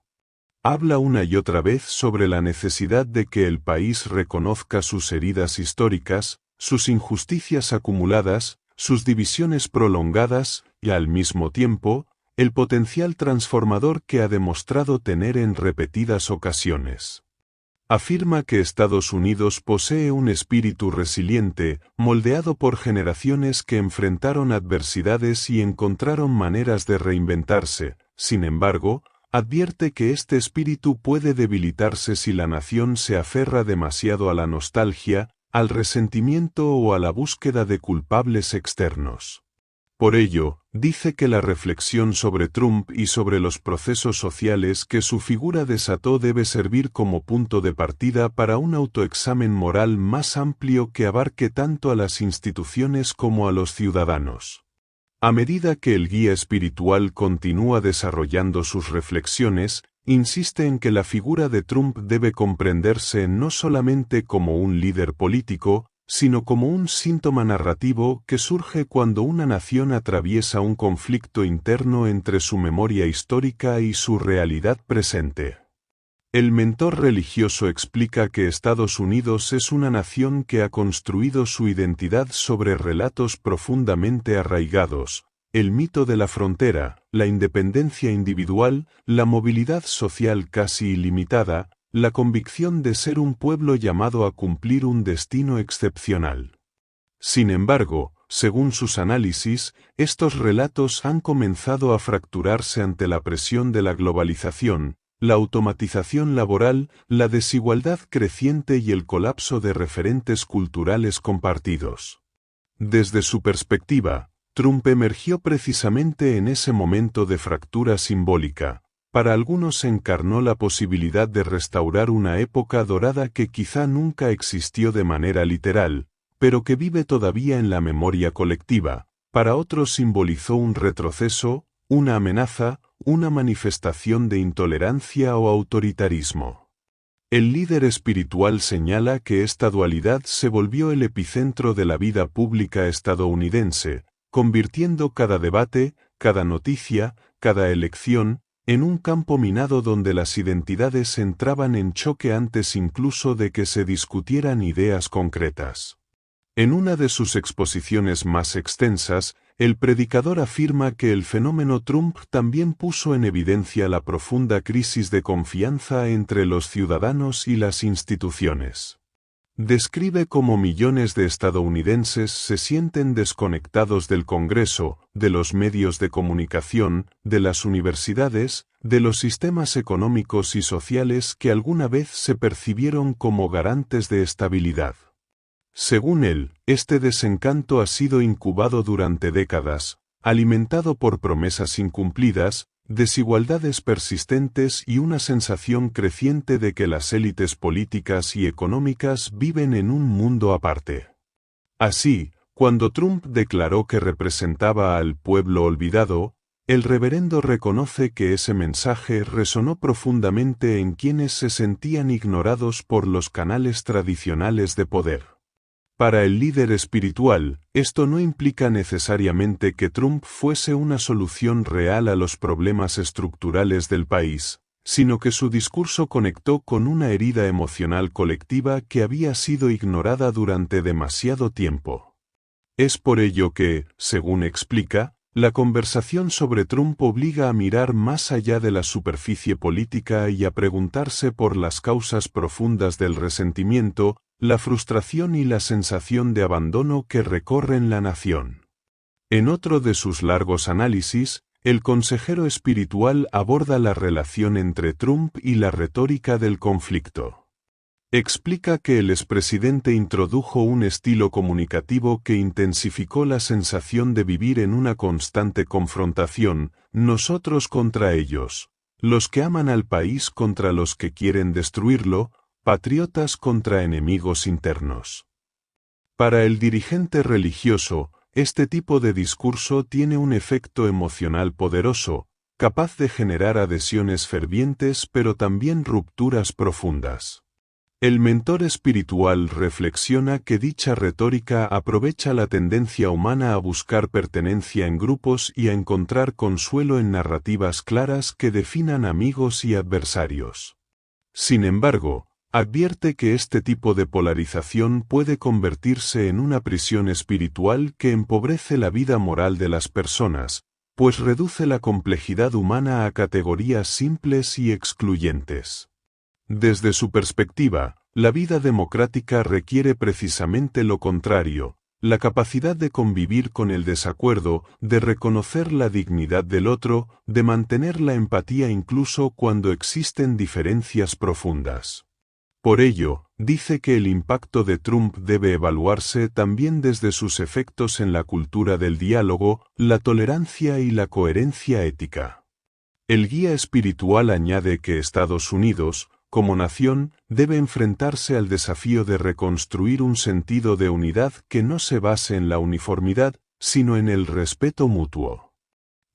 Habla una y otra vez sobre la necesidad de que el país reconozca sus heridas históricas, sus injusticias acumuladas, sus divisiones prolongadas y, al mismo tiempo, el potencial transformador que ha demostrado tener en repetidas ocasiones. Afirma que Estados Unidos posee un espíritu resiliente, moldeado por generaciones que enfrentaron adversidades y encontraron maneras de reinventarse. Sin embargo, advierte que este espíritu puede debilitarse si la nación se aferra demasiado a la nostalgia, al resentimiento o a la búsqueda de culpables externos. Por ello, dice que la reflexión sobre Trump y sobre los procesos sociales que su figura desató debe servir como punto de partida para un autoexamen moral más amplio que abarque tanto a las instituciones como a los ciudadanos. A medida que el guía espiritual continúa desarrollando sus reflexiones, insiste en que la figura de Trump debe comprenderse no solamente como un líder político, sino como un síntoma narrativo que surge cuando una nación atraviesa un conflicto interno entre su memoria histórica y su realidad presente. El mentor religioso explica que Estados Unidos es una nación que ha construido su identidad sobre relatos profundamente arraigados: el mito de la frontera, la independencia individual, la movilidad social casi ilimitada, la convicción de ser un pueblo llamado a cumplir un destino excepcional. Sin embargo, según sus análisis, estos relatos han comenzado a fracturarse ante la presión de la globalización, la automatización laboral, la desigualdad creciente y el colapso de referentes culturales compartidos. Desde su perspectiva, Trump emergió precisamente en ese momento de fractura simbólica. Para algunos encarnó la posibilidad de restaurar una época dorada que quizá nunca existió de manera literal, pero que vive todavía en la memoria colectiva. Para otros simbolizó un retroceso, una amenaza, una manifestación de intolerancia o autoritarismo. El líder espiritual señala que esta dualidad se volvió el epicentro de la vida pública estadounidense, convirtiendo cada debate, cada noticia, cada elección, en un campo minado donde las identidades entraban en choque antes incluso de que se discutieran ideas concretas. En una de sus exposiciones más extensas, el predicador afirma que el fenómeno Trump también puso en evidencia la profunda crisis de confianza entre los ciudadanos y las instituciones. Describe cómo millones de estadounidenses se sienten desconectados del Congreso, de los medios de comunicación, de las universidades, de los sistemas económicos y sociales que alguna vez se percibieron como garantes de estabilidad. Según él, este desencanto ha sido incubado durante décadas, alimentado por promesas incumplidas, desigualdades persistentes y una sensación creciente de que las élites políticas y económicas viven en un mundo aparte. Así, cuando Trump declaró que representaba al pueblo olvidado, el reverendo reconoce que ese mensaje resonó profundamente en quienes se sentían ignorados por los canales tradicionales de poder. Para el líder espiritual, esto no implica necesariamente que Trump fuese una solución real a los problemas estructurales del país, sino que su discurso conectó con una herida emocional colectiva que había sido ignorada durante demasiado tiempo. Es por ello que, según explica, la conversación sobre Trump obliga a mirar más allá de la superficie política y a preguntarse por las causas profundas del resentimiento, la frustración y la sensación de abandono que recorren la nación. En otro de sus largos análisis, el consejero espiritual aborda la relación entre Trump y la retórica del conflicto. Explica que el expresidente introdujo un estilo comunicativo que intensificó la sensación de vivir en una constante confrontación, nosotros contra ellos, los que aman al país contra los que quieren destruirlo, patriotas contra enemigos internos. Para el dirigente religioso, este tipo de discurso tiene un efecto emocional poderoso, capaz de generar adhesiones fervientes pero también rupturas profundas. El mentor espiritual reflexiona que dicha retórica aprovecha la tendencia humana a buscar pertenencia en grupos y a encontrar consuelo en narrativas claras que definan amigos y adversarios. Sin embargo, Advierte que este tipo de polarización puede convertirse en una prisión espiritual que empobrece la vida moral de las personas, pues reduce la complejidad humana a categorías simples y excluyentes. Desde su perspectiva, la vida democrática requiere precisamente lo contrario, la capacidad de convivir con el desacuerdo, de reconocer la dignidad del otro, de mantener la empatía incluso cuando existen diferencias profundas. Por ello, dice que el impacto de Trump debe evaluarse también desde sus efectos en la cultura del diálogo, la tolerancia y la coherencia ética. El guía espiritual añade que Estados Unidos, como nación, debe enfrentarse al desafío de reconstruir un sentido de unidad que no se base en la uniformidad, sino en el respeto mutuo.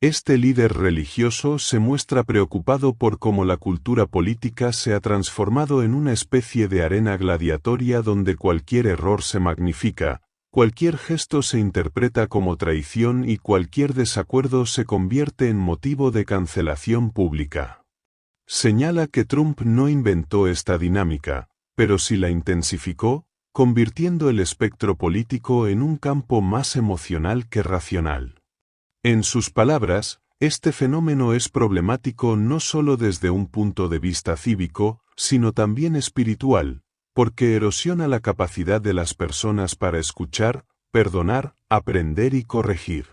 Este líder religioso se muestra preocupado por cómo la cultura política se ha transformado en una especie de arena gladiatoria donde cualquier error se magnifica, cualquier gesto se interpreta como traición y cualquier desacuerdo se convierte en motivo de cancelación pública. Señala que Trump no inventó esta dinámica, pero sí la intensificó, convirtiendo el espectro político en un campo más emocional que racional. En sus palabras, este fenómeno es problemático no solo desde un punto de vista cívico, sino también espiritual, porque erosiona la capacidad de las personas para escuchar, perdonar, aprender y corregir.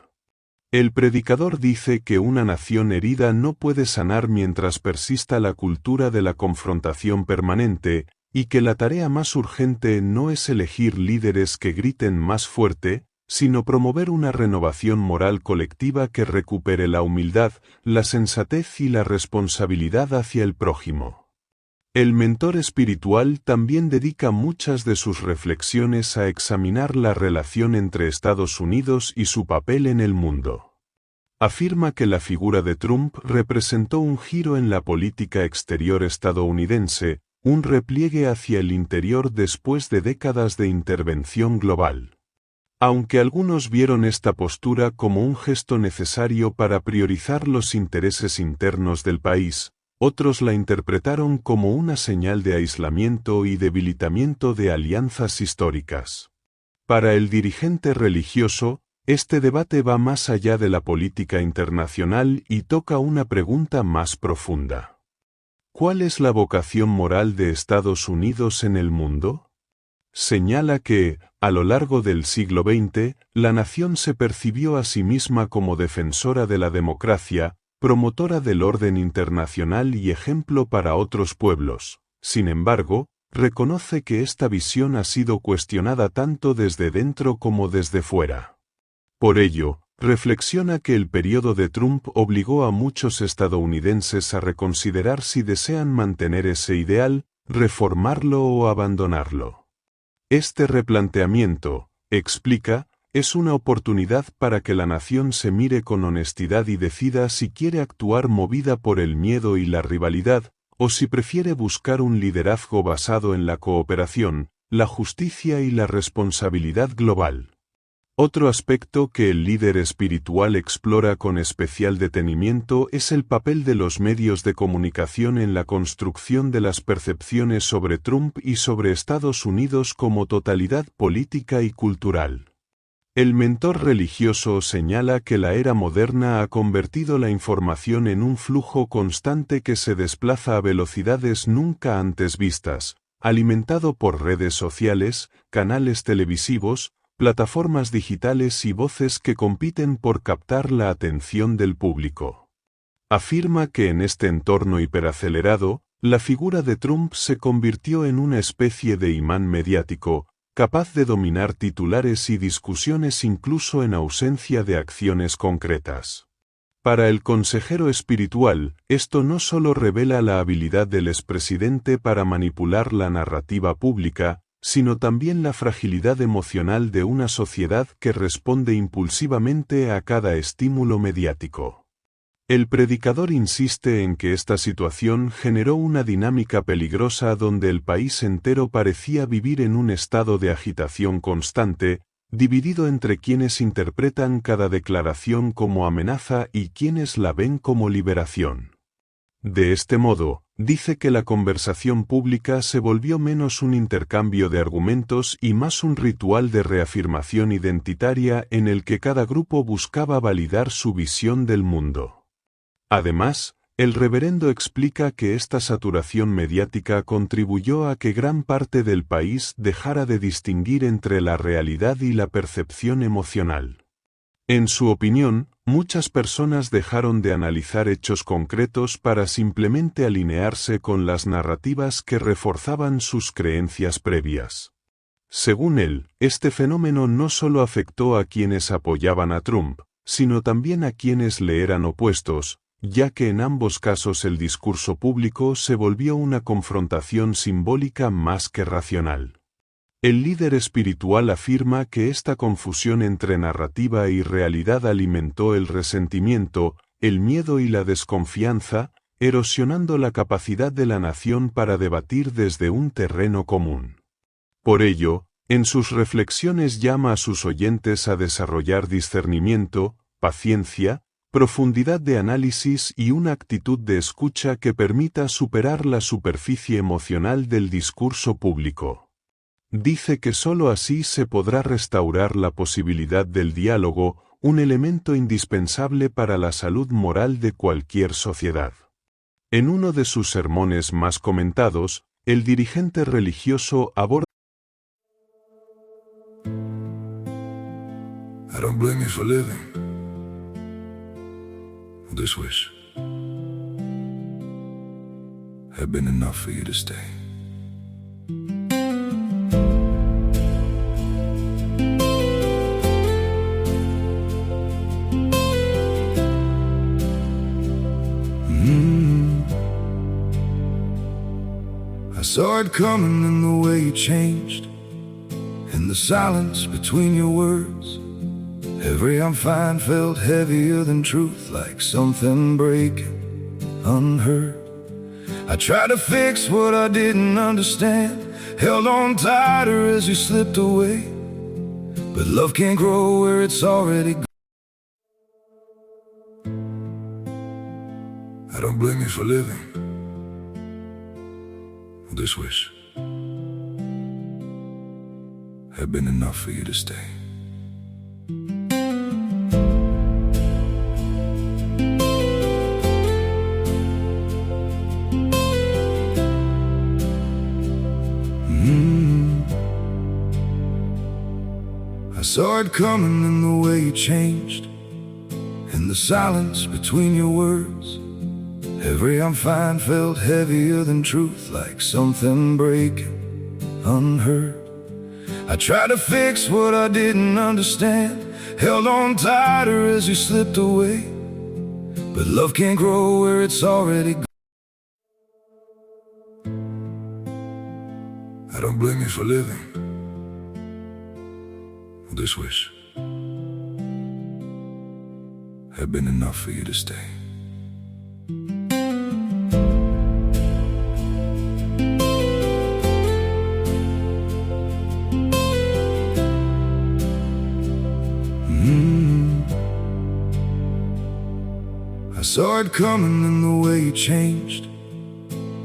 El predicador dice que una nación herida no puede sanar mientras persista la cultura de la confrontación permanente, y que la tarea más urgente no es elegir líderes que griten más fuerte, sino promover una renovación moral colectiva que recupere la humildad, la sensatez y la responsabilidad hacia el prójimo. El mentor espiritual también dedica muchas de sus reflexiones a examinar la relación entre Estados Unidos y su papel en el mundo. Afirma que la figura de Trump representó un giro en la política exterior estadounidense, un repliegue hacia el interior después de décadas de intervención global. Aunque algunos vieron esta postura como un gesto necesario para priorizar los intereses internos del país, otros la interpretaron como una señal de aislamiento y debilitamiento de alianzas históricas. Para el dirigente religioso, este debate va más allá de la política internacional y toca una pregunta más profunda. ¿Cuál es la vocación moral de Estados Unidos en el mundo? Señala que, a lo largo del siglo XX, la nación se percibió a sí misma como defensora de la democracia, promotora del orden internacional y ejemplo para otros pueblos. Sin embargo, reconoce que esta visión ha sido cuestionada tanto desde dentro como desde fuera. Por ello, reflexiona que el periodo de Trump obligó a muchos estadounidenses a reconsiderar si desean mantener ese ideal, reformarlo o abandonarlo. Este replanteamiento, explica, es una oportunidad para que la nación se mire con honestidad y decida si quiere actuar movida por el miedo y la rivalidad, o si prefiere buscar un liderazgo basado en la cooperación, la justicia y la responsabilidad global. Otro aspecto que el líder espiritual explora con especial detenimiento es el papel de los medios de comunicación en la construcción de las percepciones sobre Trump y sobre Estados Unidos como totalidad política y cultural. El mentor religioso señala que la era moderna ha convertido la información en un flujo constante que se desplaza a velocidades nunca antes vistas, alimentado por redes sociales, canales televisivos, plataformas digitales y voces que compiten por captar la atención del público. Afirma que en este entorno hiperacelerado, la figura de Trump se convirtió en una especie de imán mediático, capaz de dominar titulares y discusiones incluso en ausencia de acciones concretas. Para el consejero espiritual, esto no solo revela la habilidad del expresidente para manipular la narrativa pública, sino también la fragilidad emocional de una sociedad que responde impulsivamente a cada estímulo mediático. El predicador insiste en que esta situación generó una dinámica peligrosa donde el país entero parecía vivir en un estado de agitación constante, dividido entre quienes interpretan cada declaración como amenaza y quienes la ven como liberación. De este modo, dice que la conversación pública se volvió menos un intercambio de argumentos y más un ritual de reafirmación identitaria en el que cada grupo buscaba validar su visión del mundo. Además, el reverendo explica que esta saturación mediática contribuyó a que gran parte del país dejara de distinguir entre la realidad y la percepción emocional. En su opinión, muchas personas dejaron de analizar hechos concretos para simplemente alinearse con las narrativas que reforzaban sus creencias previas. Según él, este fenómeno no solo afectó a quienes apoyaban a Trump, sino también a quienes le eran opuestos, ya que en ambos casos el discurso público se volvió una confrontación simbólica más que racional. El líder espiritual afirma que esta confusión entre narrativa y realidad alimentó el resentimiento, el miedo y la desconfianza, erosionando la capacidad de la nación para debatir desde un terreno común. Por ello, en sus reflexiones llama a sus oyentes a desarrollar discernimiento, paciencia, profundidad de análisis y una actitud de escucha que permita superar la superficie emocional del discurso público. Dice que sólo así se podrá restaurar la posibilidad del diálogo, un elemento indispensable para la salud moral de cualquier sociedad. En uno de sus sermones más comentados, el dirigente religioso aborda I don't blame you for living this wish had been enough for you to stay. I saw it coming in the way you changed, in the silence between your words. Every I'm fine felt heavier than truth, like something breaking, unheard. I tried to fix what I didn't understand, held on tighter as you slipped away. But love can't grow where it's already gone. I don't blame you for living this wish had been enough for you to stay. I saw it coming in the way you changed, in the silence between your words. Every I'm fine felt heavier than truth, like something breaking, unheard. I tried to fix what I didn't understand, held on tighter as you slipped away. But love can't grow where it's already gone. I don't blame you for living this wish had been enough for you to stay. I saw it coming in the way you changed,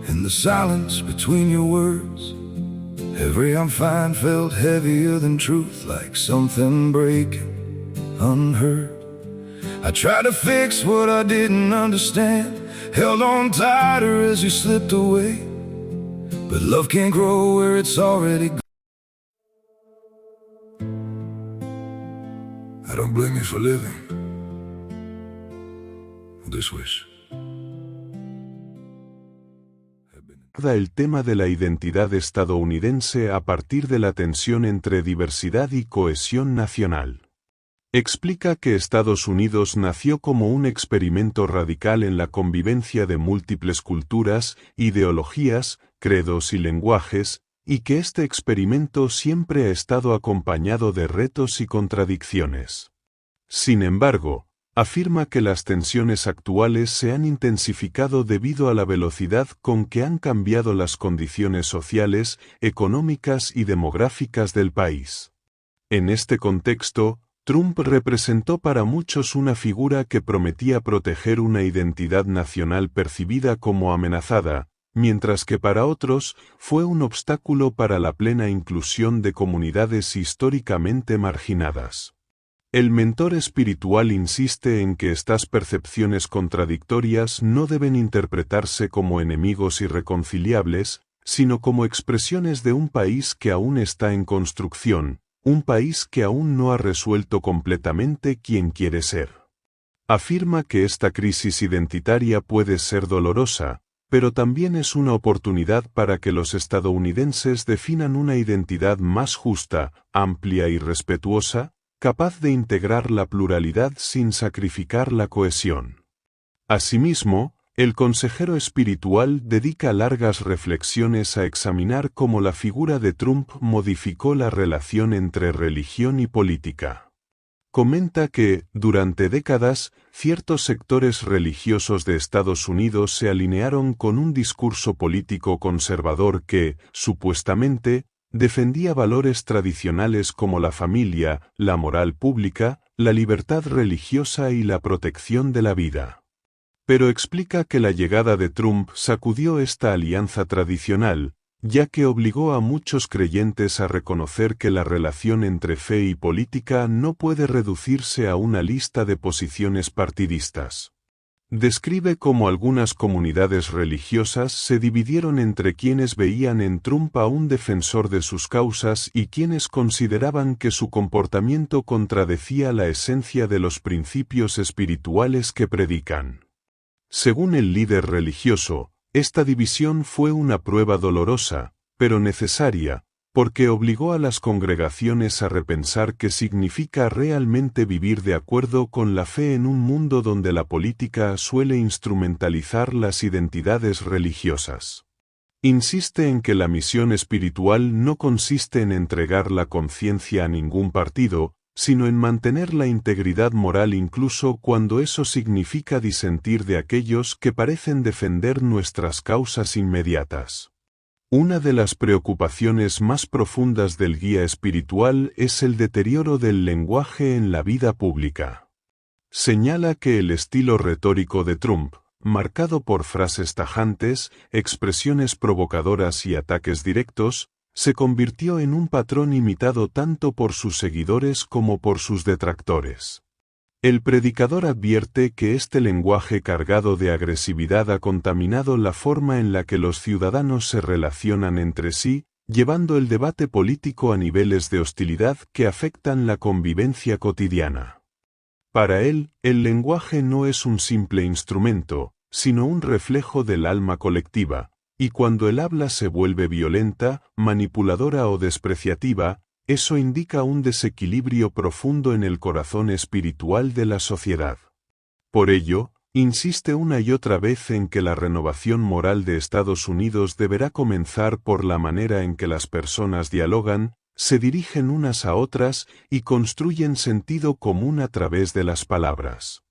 in the silence between your words. Every I'm fine felt heavier than truth, like something breaking, unheard. I tried to fix what I didn't understand, held on tighter as you slipped away. But love can't grow where it's already gone. I don't blame you for living this wish. El tema de la identidad estadounidense a partir de la tensión entre diversidad y cohesión nacional. Explica que Estados Unidos nació como un experimento radical en la convivencia de múltiples culturas, ideologías, credos y lenguajes, y que este experimento siempre ha estado acompañado de retos y contradicciones. Sin embargo, afirma que las tensiones actuales se han intensificado debido a la velocidad con que han cambiado las condiciones sociales, económicas y demográficas del país. En este contexto, Trump representó para muchos una figura que prometía proteger una identidad nacional percibida como amenazada, mientras que para otros fue un obstáculo para la plena inclusión de comunidades históricamente marginadas. El mentor espiritual insiste en que estas percepciones contradictorias no deben interpretarse como enemigos irreconciliables, sino como expresiones de un país que aún está en construcción, un país que aún no ha resuelto completamente quién quiere ser. Afirma que esta crisis identitaria puede ser dolorosa, pero también es una oportunidad para que los estadounidenses definan una identidad más justa, amplia y respetuosa, capaz de integrar la pluralidad sin sacrificar la cohesión. Asimismo, el consejero espiritual dedica largas reflexiones a examinar cómo la figura de Trump modificó la relación entre religión y política. Comenta que, durante décadas, ciertos sectores religiosos de Estados Unidos se alinearon con un discurso político conservador que, supuestamente, defendía valores tradicionales como la familia, la moral pública, la libertad religiosa y la protección de la vida. Pero explica que la llegada de Trump sacudió esta alianza tradicional, ya que obligó a muchos creyentes a reconocer que la relación entre fe y política no puede reducirse a una lista de posiciones partidistas. Describe cómo algunas comunidades religiosas se dividieron entre quienes veían en Trump a un defensor de sus causas y quienes consideraban que su comportamiento contradecía la esencia de los principios espirituales que predican. Según el líder religioso, esta división fue una prueba dolorosa, pero necesaria, porque obligó a las congregaciones a repensar qué significa realmente vivir de acuerdo con la fe en un mundo donde la política suele instrumentalizar las identidades religiosas. Insiste en que la misión espiritual no consiste en entregar la conciencia a ningún partido, sino en mantener la integridad moral incluso cuando eso significa disentir de aquellos que parecen defender nuestras causas inmediatas. Una de las preocupaciones más profundas del guía espiritual es el deterioro del lenguaje en la vida pública. Señala que el estilo retórico de Trump, marcado por frases tajantes, expresiones provocadoras y ataques directos, se convirtió en un patrón imitado tanto por sus seguidores como por sus detractores. El predicador advierte que este lenguaje cargado de agresividad ha contaminado la forma en la que los ciudadanos se relacionan entre sí, llevando el debate político a niveles de hostilidad que afectan la convivencia cotidiana. Para él, el lenguaje no es un simple instrumento, sino un reflejo del alma colectiva, y cuando el habla se vuelve violenta, manipuladora o despreciativa, eso indica un desequilibrio profundo en el corazón espiritual de la sociedad. Por ello, insiste una y otra vez en que la renovación moral de Estados Unidos deberá comenzar por la manera en que las personas dialogan, se dirigen unas a otras y construyen sentido común a través de las palabras.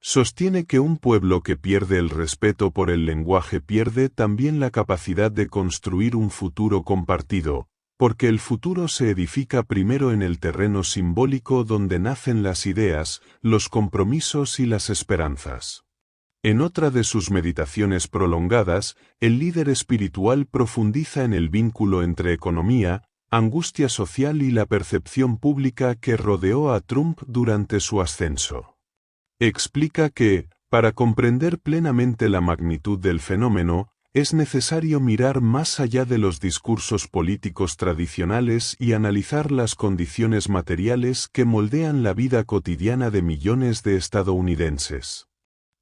Sostiene que un pueblo que pierde el respeto por el lenguaje pierde también la capacidad de construir un futuro compartido, porque el futuro se edifica primero en el terreno simbólico donde nacen las ideas, los compromisos y las esperanzas. En otra de sus meditaciones prolongadas, el líder espiritual profundiza en el vínculo entre economía, angustia social y la percepción pública que rodeó a Trump durante su ascenso. Explica que, para comprender plenamente la magnitud del fenómeno, es necesario mirar más allá de los discursos políticos tradicionales y analizar las condiciones materiales que moldean la vida cotidiana de millones de estadounidenses.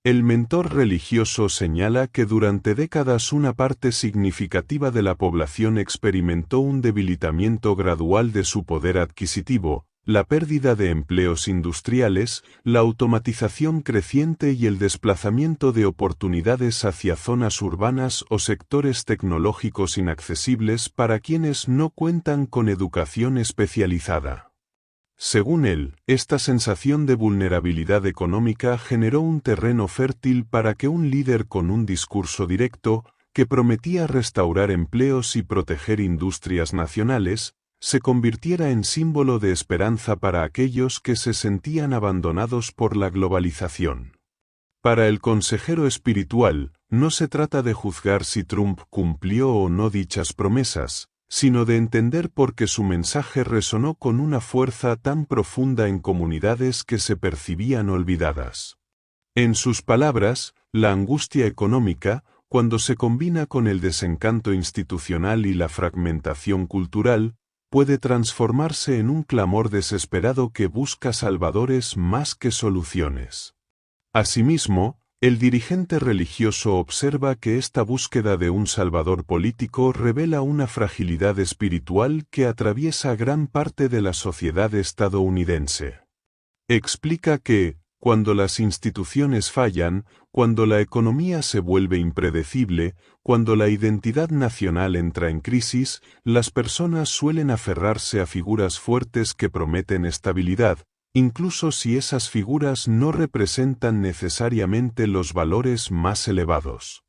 El mentor religioso señala que durante décadas una parte significativa de la población experimentó un debilitamiento gradual de su poder adquisitivo, la pérdida de empleos industriales, la automatización creciente y el desplazamiento de oportunidades hacia zonas urbanas o sectores tecnológicos inaccesibles para quienes no cuentan con educación especializada. Según él, esta sensación de vulnerabilidad económica generó un terreno fértil para que un líder con un discurso directo, que prometía restaurar empleos y proteger industrias nacionales, se convirtiera en símbolo de esperanza para aquellos que se sentían abandonados por la globalización. Para el consejero espiritual, no se trata de juzgar si Trump cumplió o no dichas promesas, sino de entender por qué su mensaje resonó con una fuerza tan profunda en comunidades que se percibían olvidadas. En sus palabras, la angustia económica, cuando se combina con el desencanto institucional y la fragmentación cultural, puede transformarse en un clamor desesperado que busca salvadores más que soluciones. Asimismo, el dirigente religioso observa que esta búsqueda de un salvador político revela una fragilidad espiritual que atraviesa gran parte de la sociedad estadounidense. Explica que, cuando las instituciones fallan, cuando la economía se vuelve impredecible, cuando la identidad nacional entra en crisis, las personas suelen aferrarse a figuras fuertes que prometen estabilidad, incluso si esas figuras no representan necesariamente los valores más elevados.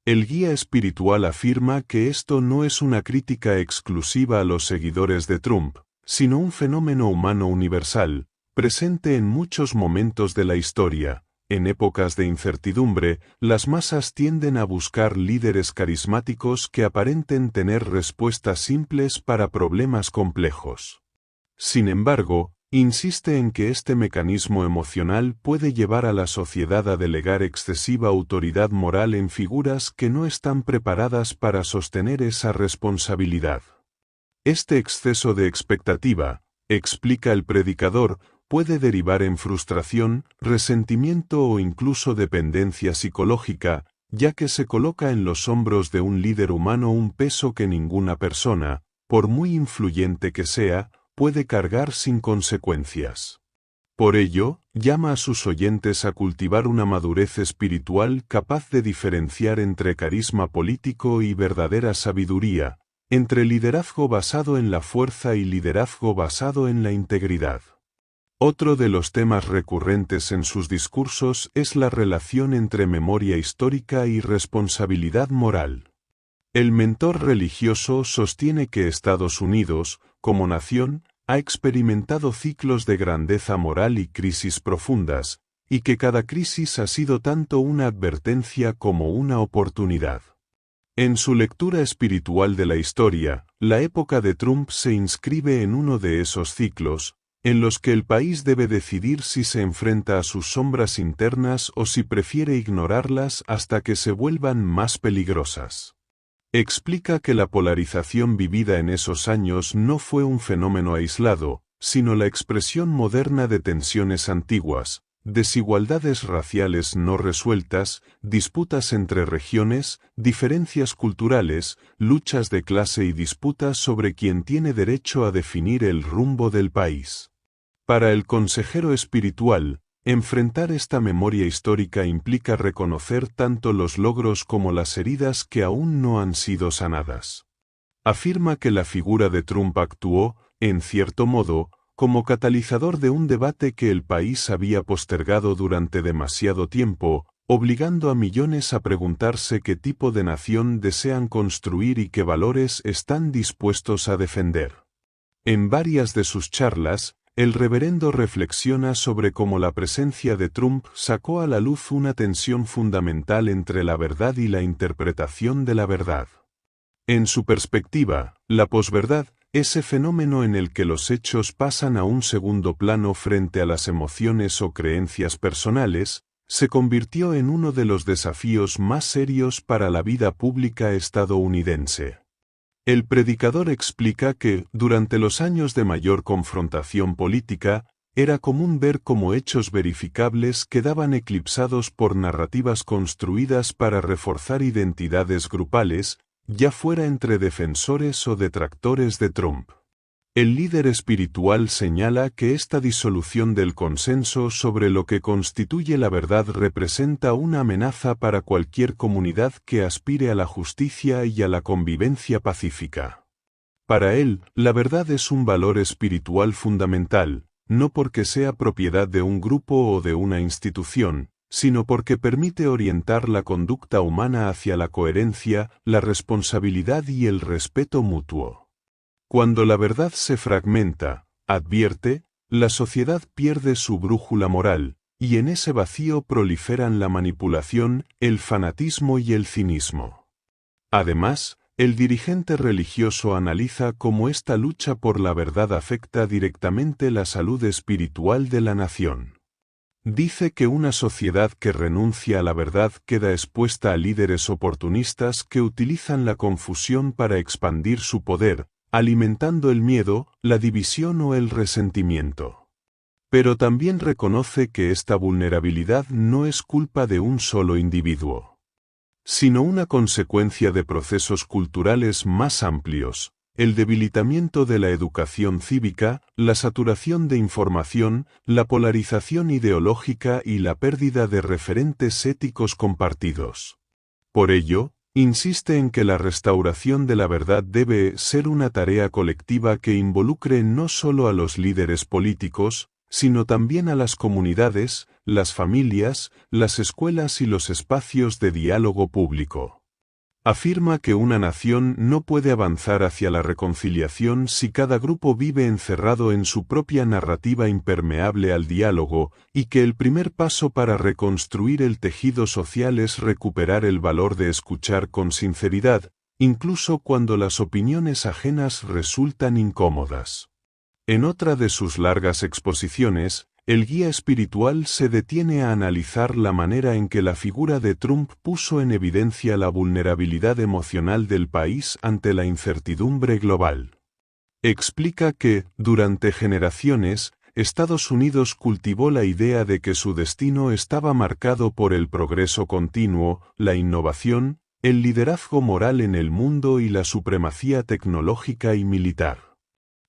El guía espiritual afirma que esto no es una crítica exclusiva a los seguidores de Trump, sino un fenómeno humano universal, presente en muchos momentos de la historia. En épocas de incertidumbre, las masas tienden a buscar líderes carismáticos que aparenten tener respuestas simples para problemas complejos. Sin embargo, insiste en que este mecanismo emocional puede llevar a la sociedad a delegar excesiva autoridad moral en figuras que no están preparadas para sostener esa responsabilidad. Este exceso de expectativa, explica el predicador, puede derivar en frustración, resentimiento o incluso dependencia psicológica, ya que se coloca en los hombros de un líder humano un peso que ninguna persona, por muy influyente que sea, puede cargar sin consecuencias. Por ello, llama a sus oyentes a cultivar una madurez espiritual capaz de diferenciar entre carisma político y verdadera sabiduría, entre liderazgo basado en la fuerza y liderazgo basado en la integridad. Otro de los temas recurrentes en sus discursos es la relación entre memoria histórica y responsabilidad moral. El mentor religioso sostiene que Estados Unidos, como nación, ha experimentado ciclos de grandeza moral y crisis profundas, y que cada crisis ha sido tanto una advertencia como una oportunidad. En su lectura espiritual de la historia, la época de Trump se inscribe en uno de esos ciclos, en los que el país debe decidir si se enfrenta a sus sombras internas o si prefiere ignorarlas hasta que se vuelvan más peligrosas. Explica que la polarización vivida en esos años no fue un fenómeno aislado, sino la expresión moderna de tensiones antiguas, desigualdades raciales no resueltas, disputas entre regiones, diferencias culturales, luchas de clase y disputas sobre quién tiene derecho a definir el rumbo del país. Para el consejero espiritual, enfrentar esta memoria histórica implica reconocer tanto los logros como las heridas que aún no han sido sanadas. Afirma que la figura de Trump actuó, en cierto modo, como catalizador de un debate que el país había postergado durante demasiado tiempo, obligando a millones a preguntarse qué tipo de nación desean construir y qué valores están dispuestos a defender. En varias de sus charlas, el reverendo reflexiona sobre cómo la presencia de Trump sacó a la luz una tensión fundamental entre la verdad y la interpretación de la verdad. En su perspectiva, la posverdad, ese fenómeno en el que los hechos pasan a un segundo plano frente a las emociones o creencias personales, se convirtió en uno de los desafíos más serios para la vida pública estadounidense. El predicador explica que, durante los años de mayor confrontación política, era común ver cómo hechos verificables quedaban eclipsados por narrativas construidas para reforzar identidades grupales, ya fuera entre defensores o detractores de Trump. El líder espiritual señala que esta disolución del consenso sobre lo que constituye la verdad representa una amenaza para cualquier comunidad que aspire a la justicia y a la convivencia pacífica. Para él, la verdad es un valor espiritual fundamental, no porque sea propiedad de un grupo o de una institución, sino porque permite orientar la conducta humana hacia la coherencia, la responsabilidad y el respeto mutuo. Cuando la verdad se fragmenta, advierte, la sociedad pierde su brújula moral, y en ese vacío proliferan la manipulación, el fanatismo y el cinismo. Además, el dirigente religioso analiza cómo esta lucha por la verdad afecta directamente la salud espiritual de la nación. Dice que una sociedad que renuncia a la verdad queda expuesta a líderes oportunistas que utilizan la confusión para expandir su poder, alimentando el miedo, la división o el resentimiento. Pero también reconoce que esta vulnerabilidad no es culpa de un solo individuo, sino una consecuencia de procesos culturales más amplios, el debilitamiento de la educación cívica, la saturación de información, la polarización ideológica y la pérdida de referentes éticos compartidos. Por ello, insiste en que la restauración de la verdad debe ser una tarea colectiva que involucre no solo a los líderes políticos, sino también a las comunidades, las familias, las escuelas y los espacios de diálogo público. Afirma que una nación no puede avanzar hacia la reconciliación si cada grupo vive encerrado en su propia narrativa impermeable al diálogo, y que el primer paso para reconstruir el tejido social es recuperar el valor de escuchar con sinceridad, incluso cuando las opiniones ajenas resultan incómodas. En otra de sus largas exposiciones, el guía espiritual se detiene a analizar la manera en que la figura de Trump puso en evidencia la vulnerabilidad emocional del país ante la incertidumbre global. Explica que, durante generaciones, Estados Unidos cultivó la idea de que su destino estaba marcado por el progreso continuo, la innovación, el liderazgo moral en el mundo y la supremacía tecnológica y militar.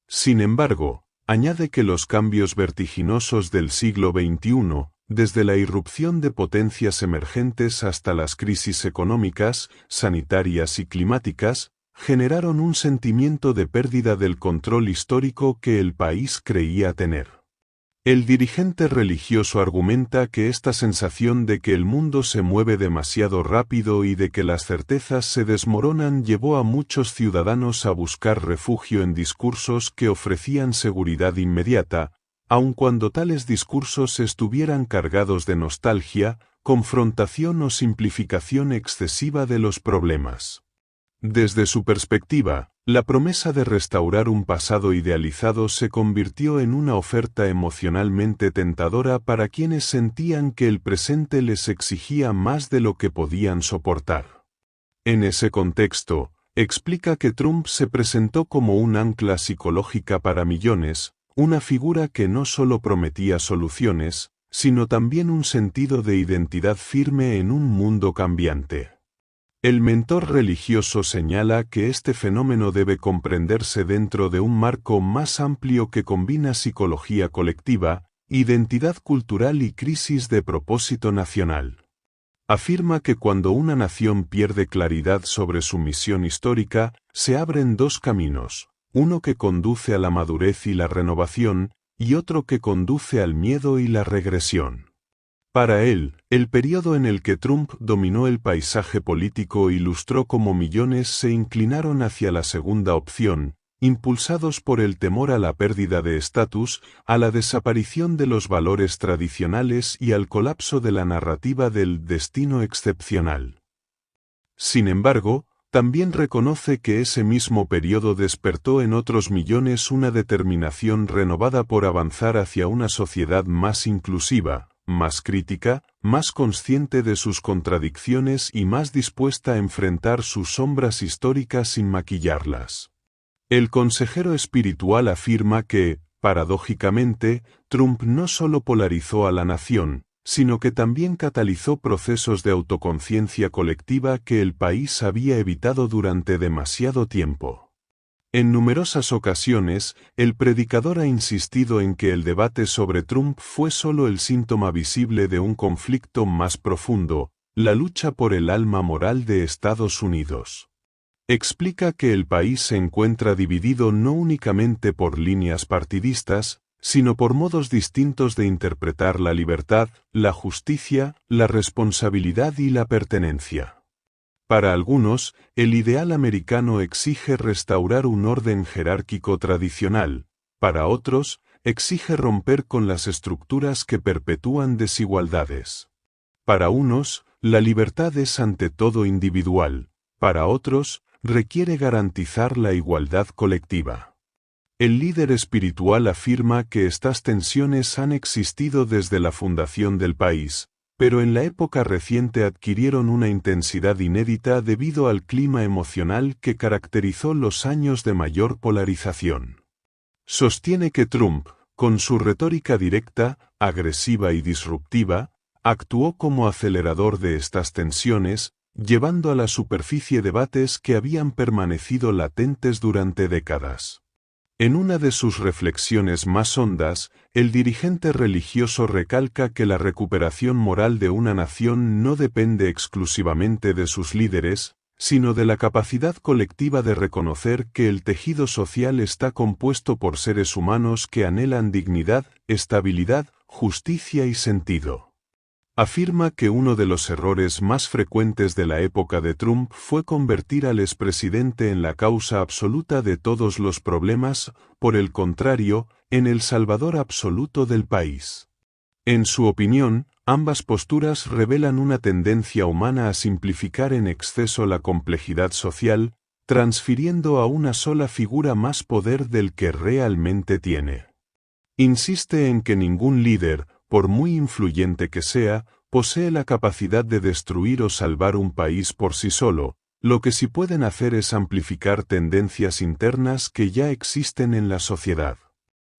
Sin embargo, añade que los cambios vertiginosos del siglo XXI, desde la irrupción de potencias emergentes hasta las crisis económicas, sanitarias y climáticas, generaron un sentimiento de pérdida del control histórico que el país creía tener. El dirigente religioso argumenta que esta sensación de que el mundo se mueve demasiado rápido y de que las certezas se desmoronan llevó a muchos ciudadanos a buscar refugio en discursos que ofrecían seguridad inmediata, aun cuando tales discursos estuvieran cargados de nostalgia, confrontación o simplificación excesiva de los problemas. Desde su perspectiva, la promesa de restaurar un pasado idealizado se convirtió en una oferta emocionalmente tentadora para quienes sentían que el presente les exigía más de lo que podían soportar. En ese contexto, explica que Trump se presentó como un ancla psicológica para millones, una figura que no solo prometía soluciones, sino también un sentido de identidad firme en un mundo cambiante. El mentor religioso señala que este fenómeno debe comprenderse dentro de un marco más amplio que combina psicología colectiva, identidad cultural y crisis de propósito nacional. Afirma que cuando una nación pierde claridad sobre su misión histórica, se abren dos caminos, uno que conduce a la madurez y la renovación, y otro que conduce al miedo y la regresión. Para él, el periodo en el que Trump dominó el paisaje político ilustró cómo millones se inclinaron hacia la segunda opción, impulsados por el temor a la pérdida de estatus, a la desaparición de los valores tradicionales y al colapso de la narrativa del destino excepcional. Sin embargo, también reconoce que ese mismo periodo despertó en otros millones una determinación renovada por avanzar hacia una sociedad más inclusiva, más crítica, más consciente de sus contradicciones y más dispuesta a enfrentar sus sombras históricas sin maquillarlas. El consejero espiritual afirma que, paradójicamente, Trump no solo polarizó a la nación, sino que también catalizó procesos de autoconciencia colectiva que el país había evitado durante demasiado tiempo. En numerosas ocasiones, el predicador ha insistido en que el debate sobre Trump fue solo el síntoma visible de un conflicto más profundo, la lucha por el alma moral de Estados Unidos. Explica que el país se encuentra dividido no únicamente por líneas partidistas, sino por modos distintos de interpretar la libertad, la justicia, la responsabilidad y la pertenencia. Para algunos, el ideal americano exige restaurar un orden jerárquico tradicional. Para otros, exige romper con las estructuras que perpetúan desigualdades. Para unos, la libertad es ante todo individual. Para otros, requiere garantizar la igualdad colectiva. El líder espiritual afirma que estas tensiones han existido desde la fundación del país, pero en la época reciente adquirieron una intensidad inédita debido al clima emocional que caracterizó los años de mayor polarización. Sostiene que Trump, con su retórica directa, agresiva y disruptiva, actuó como acelerador de estas tensiones, llevando a la superficie debates que habían permanecido latentes durante décadas. En una de sus reflexiones más hondas, el dirigente religioso recalca que la recuperación moral de una nación no depende exclusivamente de sus líderes, sino de la capacidad colectiva de reconocer que el tejido social está compuesto por seres humanos que anhelan dignidad, estabilidad, justicia y sentido. Afirma que uno de los errores más frecuentes de la época de Trump fue convertir al expresidente en la causa absoluta de todos los problemas, por el contrario, en el salvador absoluto del país. En su opinión, ambas posturas revelan una tendencia humana a simplificar en exceso la complejidad social, transfiriendo a una sola figura más poder del que realmente tiene. Insiste en que ningún líder, por muy influyente que sea, posee la capacidad de destruir o salvar un país por sí solo. Lo que sí pueden hacer es amplificar tendencias internas que ya existen en la sociedad.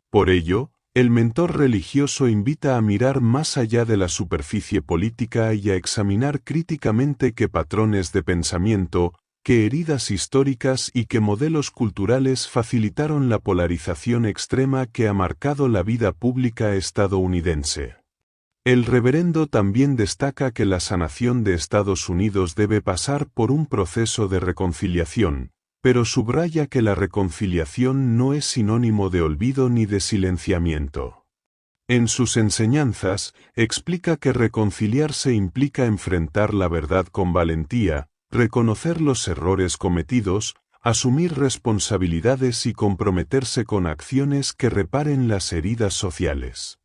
Por ello, el mentor religioso invita a mirar más allá de la superficie política y a examinar críticamente qué patrones de pensamiento, qué heridas históricas y qué modelos culturales facilitaron la polarización extrema que ha marcado la vida pública estadounidense. El reverendo también destaca que la sanación de Estados Unidos debe pasar por un proceso de reconciliación, pero subraya que la reconciliación no es sinónimo de olvido ni de silenciamiento. En sus enseñanzas, explica que reconciliarse implica enfrentar la verdad con valentía, reconocer los errores cometidos, asumir responsabilidades y comprometerse con acciones que reparen las heridas sociales.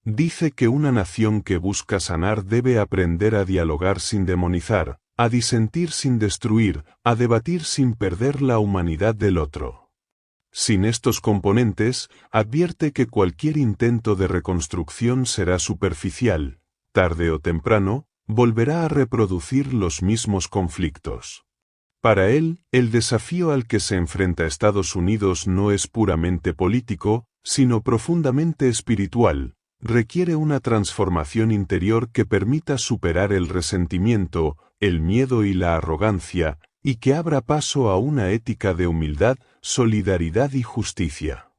Dice que una nación que busca sanar debe aprender a dialogar sin demonizar, a disentir sin destruir, a debatir sin perder la humanidad del otro. Sin estos componentes, advierte que cualquier intento de reconstrucción será superficial, tarde o temprano, volverá a reproducir los mismos conflictos. Para él, el desafío al que se enfrenta Estados Unidos no es puramente político, sino profundamente espiritual. Requiere una transformación interior que permita superar el resentimiento, el miedo y la arrogancia, y que abra paso a una ética de humildad, solidaridad y justicia.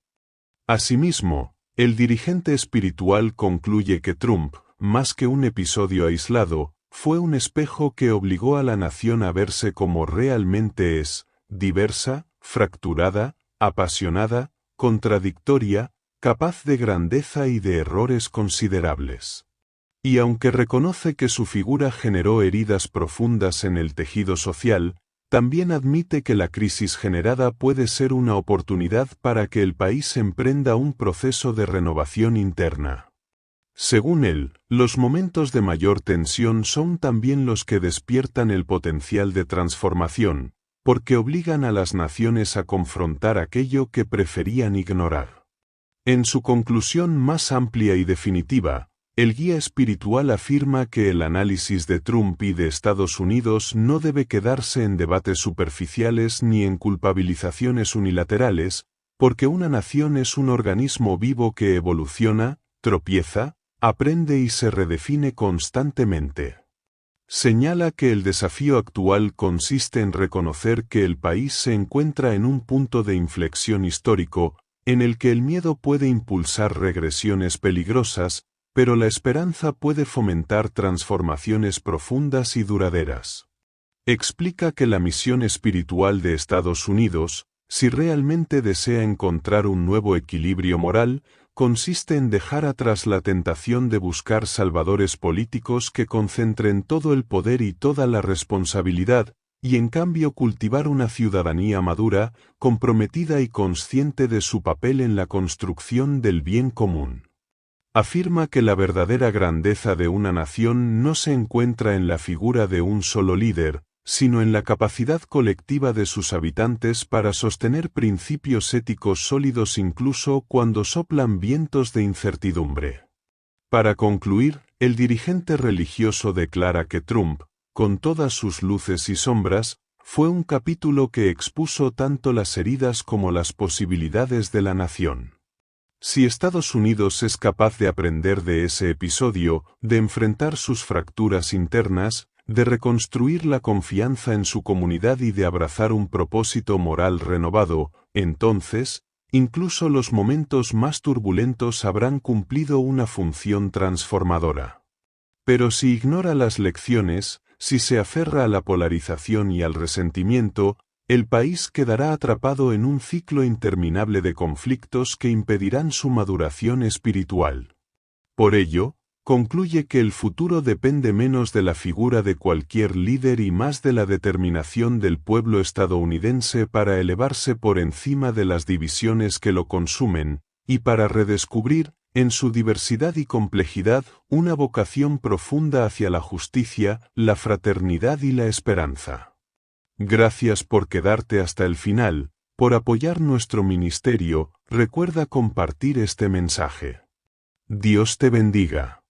Asimismo, el dirigente espiritual concluye que Trump, más que un episodio aislado, fue un espejo que obligó a la nación a verse como realmente es, diversa, fracturada, apasionada, contradictoria, capaz de grandeza y de errores considerables. Y aunque reconoce que su figura generó heridas profundas en el tejido social, también admite que la crisis generada puede ser una oportunidad para que el país emprenda un proceso de renovación interna. Según él, los momentos de mayor tensión son también los que despiertan el potencial de transformación, porque obligan a las naciones a confrontar aquello que preferían ignorar. En su conclusión más amplia y definitiva, el guía espiritual afirma que el análisis de Trump y de Estados Unidos no debe quedarse en debates superficiales ni en culpabilizaciones unilaterales, porque una nación es un organismo vivo que evoluciona, tropieza, aprende y se redefine constantemente. Señala que el desafío actual consiste en reconocer que el país se encuentra en un punto de inflexión histórico, en el que el miedo puede impulsar regresiones peligrosas, pero la esperanza puede fomentar transformaciones profundas y duraderas. Explica que la misión espiritual de Estados Unidos, si realmente desea encontrar un nuevo equilibrio moral, consiste en dejar atrás la tentación de buscar salvadores políticos que concentren todo el poder y toda la responsabilidad, y en cambio cultivar una ciudadanía madura, comprometida y consciente de su papel en la construcción del bien común. Afirma que la verdadera grandeza de una nación no se encuentra en la figura de un solo líder, sino en la capacidad colectiva de sus habitantes para sostener principios éticos sólidos incluso cuando soplan vientos de incertidumbre. Para concluir, el dirigente religioso declara que Trump, con todas sus luces y sombras, fue un capítulo que expuso tanto las heridas como las posibilidades de la nación. Si Estados Unidos es capaz de aprender de ese episodio, de enfrentar sus fracturas internas, de reconstruir la confianza en su comunidad y de abrazar un propósito moral renovado, entonces, incluso los momentos más turbulentos habrán cumplido una función transformadora. Pero si ignora las lecciones, si se aferra a la polarización y al resentimiento, el país quedará atrapado en un ciclo interminable de conflictos que impedirán su maduración espiritual. Por ello, concluye que el futuro depende menos de la figura de cualquier líder y más de la determinación del pueblo estadounidense para elevarse por encima de las divisiones que lo consumen, y para redescubrir, en su diversidad y complejidad, una vocación profunda hacia la justicia, la fraternidad y la esperanza. Gracias por quedarte hasta el final, por apoyar nuestro ministerio. Recuerda compartir este mensaje. Dios te bendiga.